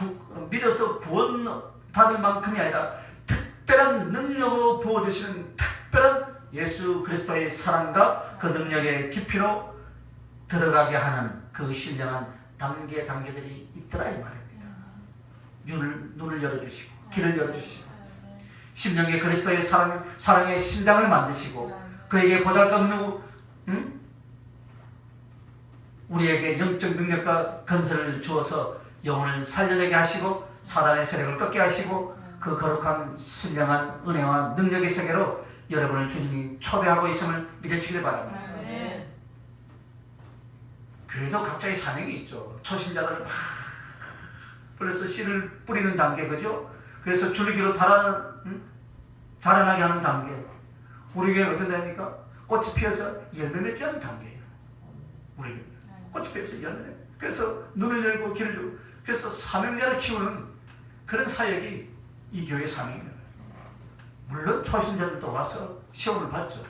믿어서 구원받을 만큼이 아니라 특별한 능력으로 부어주시는 특별한 예수 그리스도의 사랑과 그 능력의 깊이로 들어가게 하는 그 신령한 단계들이 있더라 이 말입니다. 눈을 열어주시고 길을 열어주시고 심령의 그리스도의 사랑의 심장을 만드시고 그에게 보잘것없는 우리에게 영적 능력과 건설을 주어서 영혼을 살려내게 하시고 사단의 세력을 꺾게 하시고 그 거룩한 신령한 은혜와 능력의 세계로 여러분을 주님이 초대하고 있음을 믿으시길 바랍니다. 교회도 각자의 사명이 있죠. 초신자들을 막 그래서 씨를 뿌리는 단계, 그죠? 그래서 줄기로 자라나게 하는 단계. 우리 교회는 어떤 데입니까? 꽃이 피어서 열매 맺게 하는 단계예요. 우리 교회는 꽃이 피어서 열매. 그래서 눈을 열고 길을 열고 그래서 사명자를 키우는 그런 사역이 이 교회의 사명입니다. 물론 초신자들도 와서 시험을 봤죠.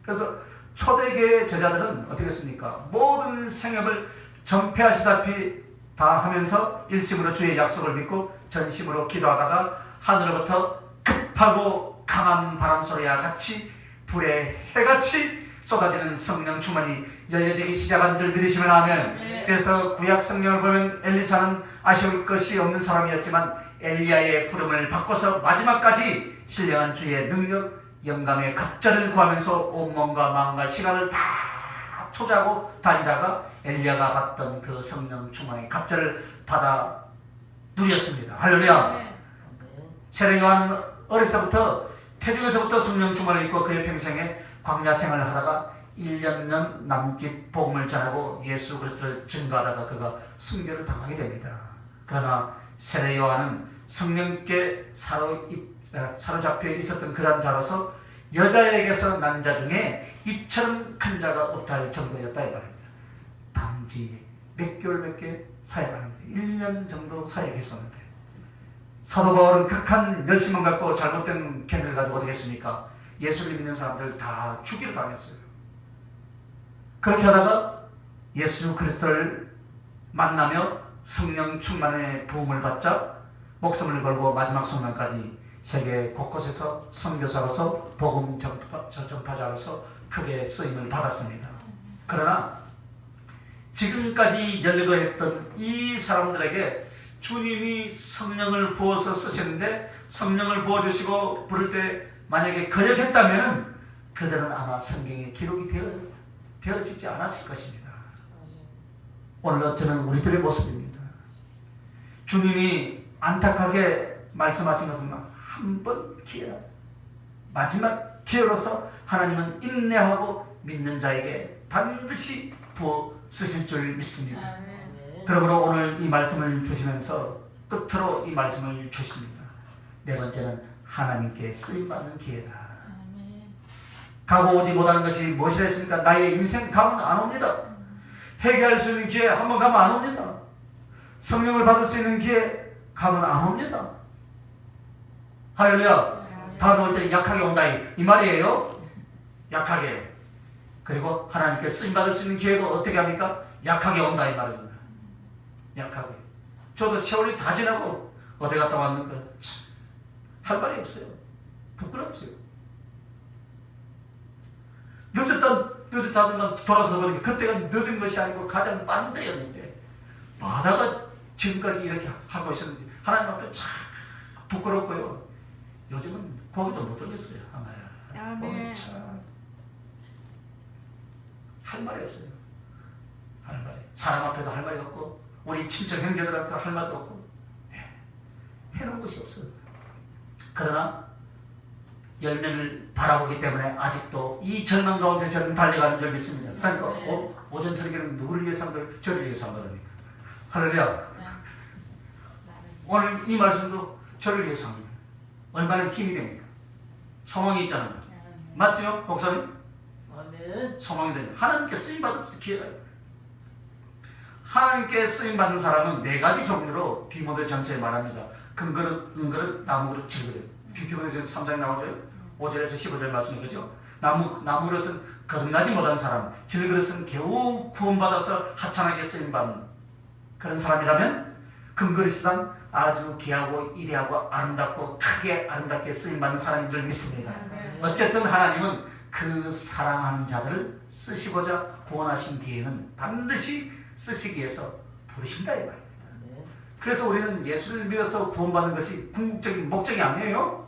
그래서 초대교회 제자들은 어떻게 했습니까? 모든 생업을 전폐하시다시피 다 하면서 일심으로 주의 약속을 믿고 전심으로 기도하다가 하늘로부터 급하고 강한 바람소리와 같이 불의 해같이 쏟아지는 성령 충만이 열려지기 시작한 줄 믿으시면 아멘. 그래서 구약 성령을 보면 엘리사는 아쉬울 것이 없는 사람이었지만 엘리야의 부름을 바꿔서 마지막까지 신령한 주의 능력 영감의 갑절을 구하면서 온 몸과 마음과 시간을 다 투자하고 다니다가 엘리야가 받던 그 성령 충만의 갑절을 받아 누렸습니다. 할렐루야. 세례 요한은 어려서부터 태중에서부터 성령 충만을 입고 그의 평생에 광야 생활을 하다가 1년 남짓 복음을 전하고 예수 그리스도를 증거하다가 그가 순교를 당하게 됩니다. 그러나 세례 요한은 성령께 사로잡혀 있었던 그런 자로서 여자에게서 난 자 중에 이처럼 큰 자가 없다 할 정도였다 이 말입니다. 단지 몇 개월 몇 개 사역하는데 1년 정도 사역했었는데 사도 바울은 극한 열심만 갖고 잘못된 견해를 가지고 어떻게 했습니까? 예수를 믿는 사람들 다 죽이러 다녔어요. 그렇게 하다가 예수 그리스도를 만나며 성령 충만의 부흥을 받자 목숨을 걸고 마지막 순간까지 세계 곳곳에서 선교사로서 복음 전파자로서 크게 쓰임을 받았습니다. 그러나 지금까지 열거했던 이 사람들에게 주님이 성령을 부어서 쓰시는데 성령을 부어주시고 부를 때 만약에 거역했다면 그들은 아마 성경에 기록이 되어지지 않았을 것입니다. 오늘 저는 우리들의 모습입니다. 주님이 안타깝게 말씀하신 것은 한 번 기회라, 마지막 기회로서 하나님은 인내하고 믿는 자에게 반드시 부어 쓰실 줄 믿습니다. 그러므로 오늘 이 말씀을 주시면서 끝으로 이 말씀을 주십니다. 네 번째는 하나님께 쓰임받는 기회다. 가고 오지 못하는 것이 무엇이라 했습니까? 나의 인생 가면 안 옵니다. 회개할 수 있는 기회 한번 가면 안 옵니다. 성령을 받을 수 있는 기회 가면 안 옵니다. 할렐루야. 다음에 올 때는 약하게 온다 이 말이에요. 약하게. 그리고 하나님께 쓰임받을 수 있는 기회도 어떻게 합니까? 약하게 온다 이 말입니다. 약하게. 저도 세월이 다 지나고 어디 갔다 왔는가 할 말이 없어요. 부끄럽죠. 늦었다는 건 돌아서 보니까 그때가 늦은 것이 아니고 가장 빠른 때였는데 마다가 지금까지 이렇게 하고 있었는지 하나님 앞에 참 부끄럽고요. 요즘은 고기도 못 들겠어요. 아마야. 아멘. 할 말이 없어요. 할 말이. 사람 앞에도 할 말이 없고 우리 친척 형제들한테 할 말도 없고 해놓은 것이 없어요. 그러나 열매를 바라보기 때문에 아직도 이 절망 가운데 저는 달려가는 줄 믿습니다. 그러니까 오전 설교는 누구를 위해서 한 걸 저를 위해서 한 거랍니까? 할렐루야. 오늘 이 말씀도 저를 위해서 한 거예요. 얼마나 힘이 됩니까? 소망이 있잖아요. 맞죠? 목사님? 소망이 됩니다. 하나님께 쓰임받을 기회가 있어요. 하나님께 쓰임받는 사람은 네 가지 종류로 디모데전서에 말합니다. 금그릇, 나무그릇, 질그릇. 디모데전서 3장에 나오죠. 5절에서 15절 말씀이 그죠? 나무그릇은 거듭나지 못한 사람, 질그릇은 겨우 구원받아서 하찮게 쓰임받는 그런 사람이라면 금그릇이란 아주 귀하고 이대하고 아름답고 크게 아름답게 쓰임받는 사람인 줄 믿습니다. 어쨌든 하나님은 그 사랑하는 자들을 쓰시고자 구원하신 뒤에는 반드시 쓰시기 위해서 부르신다 이 말입니다. 그래서 우리는 예수를 믿어서 구원받는 것이 궁극적인 목적이 아니에요.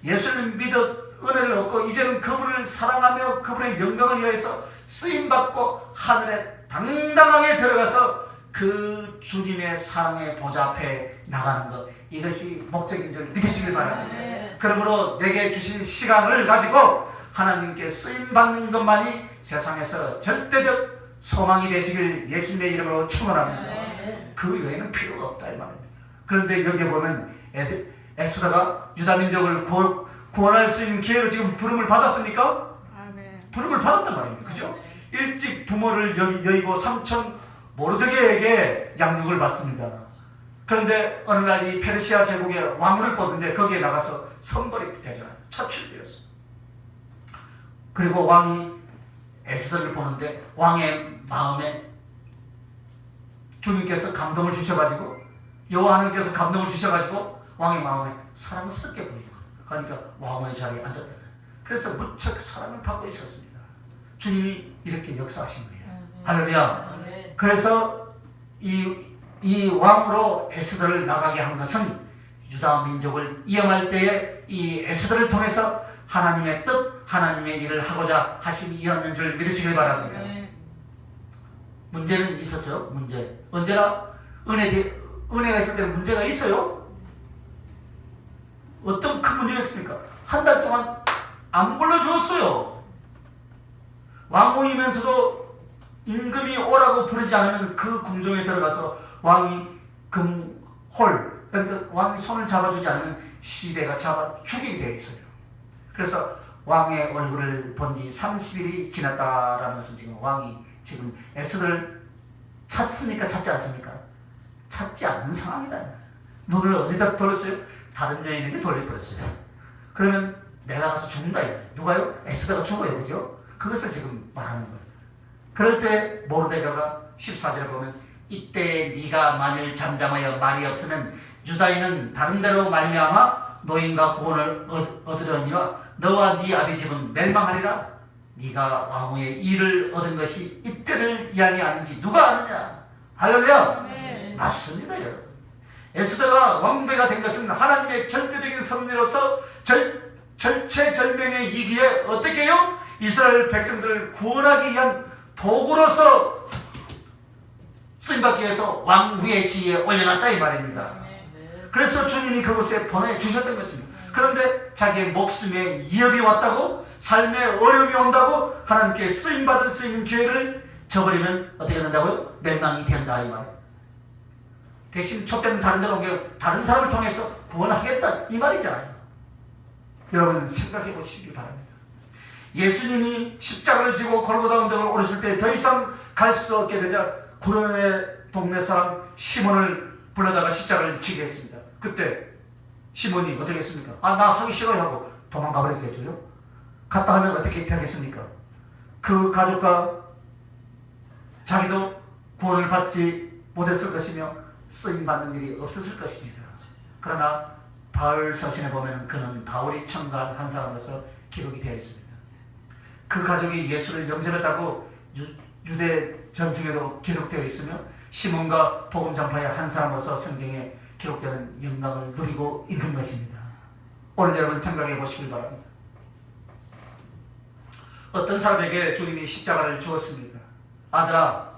예수를 믿어 은혜를 얻고 이제는 그분을 사랑하며 그분의 영광을 위해서 쓰임받고 하늘에 당당하게 들어가서 그 주님의 사랑의 보좌 앞에 나가는 것, 이것이 목적인 줄 믿으시길 바랍니다. 그러므로 내게 주신 시간을 가지고 하나님께 쓰임받는 것만이 세상에서 절대적 소망이 되시길 예수님의 이름으로 축원합니다. 그 외에는 필요가 없다 이 말입니다. 그런데 여기에 보면 에스더가 유다 민족을 구원할 수 있는 기회로 지금 부름을 받았습니까? 부름을 받았단 말입니다. 그죠? 일찍 부모를 여의고 삼촌 모르드게에게 양육을 받습니다. 그런데 어느 날 이 페르시아 제국의 왕을 뽑는데 거기에 나가서 선벌이 되잖아요. 차출되었습니다. 그리고 왕이 에스더를 보는데 왕의 마음에 주님께서 감동을 주셔가지고 여호와 하나님께서 감동을 주셔가지고 왕의 마음에 사랑스럽게 보이고 그러니까 왕의 자리에 앉았다. 그래서 무척 사랑을 받고 있었습니다. 주님이 이렇게 역사하신 거예요. 할렐루야. 그래서 이 왕으로 에스더를 나가게 한 것은 유다 민족을 이용할 때에 이 에스더를 통해서 하나님의 뜻, 하나님의 일을 하고자 하심이었는 줄 믿으시길 바랍니다. 문제는 있었죠. 문제. 언제나 은혜가 있을 때는 문제가 있어요. 어떤 큰 문제가 있습니까? 한 달 동안 안 불러주었어요. 왕후이면서도 임금이 오라고 부르지 않으면 그 궁정에 들어가서 왕이 금홀, 그러니까 왕이 손을 잡아주지 않으면 시대가 잡아 죽이게 되어 있어요. 그래서 왕의 얼굴을 본 지 30일이 지났다라는 것은 지금 왕이 지금 에스더를 찾습니까? 찾지 않습니까? 찾지 않는 상황이다. 눈을 어디다 돌렸어요? 다른 여인에게 돌려버렸어요. 그러면 내가 가서 죽는다. 누가요? 에스더가 죽어요. 그죠? 그것을 지금 말하는 거예요. 그럴 때 모르데가가 14절에 보면 이때 네가 만일 잠잠하여 말이 없으면 유다인은 다른 데로 말미암아 노인과 구원을 얻으려니와 너와 네 아비 집은 멸망하리라. 네가 왕후의 일을 얻은 것이 이때를 이함이 아닌지 누가 아느냐. 할렐루야. 네. 맞습니다 여러분. 에스더가 왕비가 된 것은 하나님의 절대적인 섭리로서 절체절명의 이기에 어떻게 해요? 이스라엘 백성들을 구원하기 위한 도구로서 쓰임받기 위해서 왕후의 지위에 올려놨다 이 말입니다. 그래서 주님이 그곳에 보내주셨던 것입니다. 그런데 자기의 목숨에 위협이 왔다고, 삶에 어려움이 온다고 하나님께 쓰임받을 수 있는 기회를 저버리면 어떻게 된다고요? 멸망이 된다 이 말입니다. 대신 촛대는 다른 데로 옮겨 다른 사람을 통해서 구원하겠다 이 말이잖아요. 여러분 생각해 보시기 바랍니다. 예수님이 십자가를 지고 골고다 언덕을 오르실 때 더 이상 갈 수 없게 되자 구레네 동네 사람 시몬을 불러다가 십자가를 지게 했습니다. 그때 시몬이 어떻게 했습니까? 나 하기 싫어요 하고 도망가 버리겠죠. 갔다 하면 어떻게 되겠습니까? 그 가족과 자기도 구원을 받지 못했을 것이며 쓰임받는 일이 없었을 것입니다. 그러나 바울 서신에 보면 그는 바울이 청가한 한 사람으로서 기록이 되어 있습니다. 그 가족이 예수를 영접했다고 유대 전승에도 기록되어 있으며 시몬과 복음 전파의 한 사람으로서 성경에 기록되는 영광을 누리고 있는 것입니다. 오늘 여러분 생각해 보시길 바랍니다. 어떤 사람에게 주님이 십자가를 주었습니다. 아들아,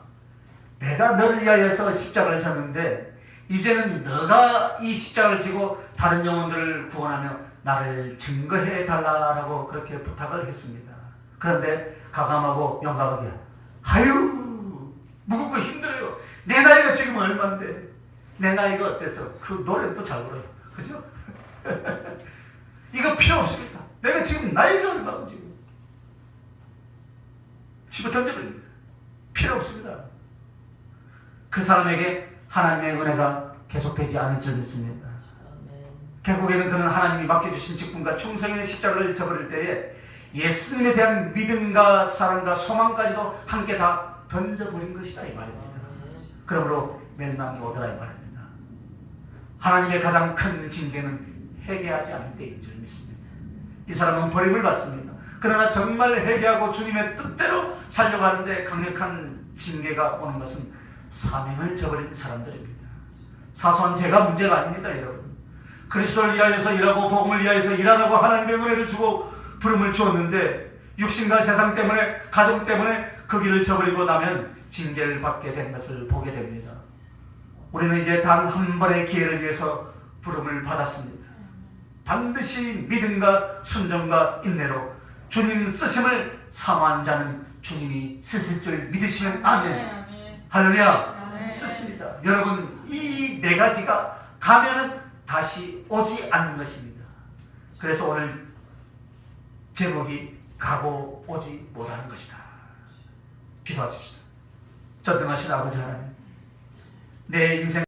내가 너를 위하여서 십자가를 졌는데 이제는 너가 이 십자가를 지고 다른 영혼들을 구원하며 나를 증거해 달라라고 그렇게 부탁을 했습니다. 그런데 가감하고 용감하게 아유 무겁고 힘들어요. 내 나이가 지금 얼마인데 내 나이가 어때서 그 노래는 또 잘 불러요. 그죠? 이거 필요 없습니다. 내가 지금 나이가 얼마고 지금 집어 던져버립니다. 필요 없습니다. 그 사람에게 하나님의 은혜가 계속되지 않을 줄 믿습니다. 결국에는 그는 하나님이 맡겨주신 직분과 충성의 십자가를 져버릴 때에 예수님에 대한 믿음과 사랑과 소망까지도 함께 다 던져버린 것이다 이 말입니다. 그러므로 멸망이 오더라 이 말입니다. 하나님의 가장 큰 징계는 회개하지 않을 때인 줄 믿습니다. 이 사람은 버림을 받습니다. 그러나 정말 회개하고 주님의 뜻대로 살려고 하는데 강력한 징계가 오는 것은 사명을 저버린 사람들입니다. 사소한 죄가 문제가 아닙니다 여러분. 그리스도를 위하여서 일하고 복음을 위하여서 일하라고 하나님의 은혜를 주고 부름을 주었는데 육신과 세상 때문에 가정 때문에 그 길을 저버리고 나면 징계를 받게 된 것을 보게 됩니다. 우리는 이제 단 한 번의 기회를 위해서 부름을 받았습니다. 반드시 믿음과 순종과 인내로 주님 쓰심을 사모하는 자는 주님이 쓰실 줄 믿으시면 아멘. 할렐루야. 쓰십니다. 여러분 이 네 가지가 가면은 다시 오지 않는 것입니다. 그래서 오늘 제목이 가고 오지 못하는 것이다. 기도하십시다. 전능하신 아버지 하나님, 내 인생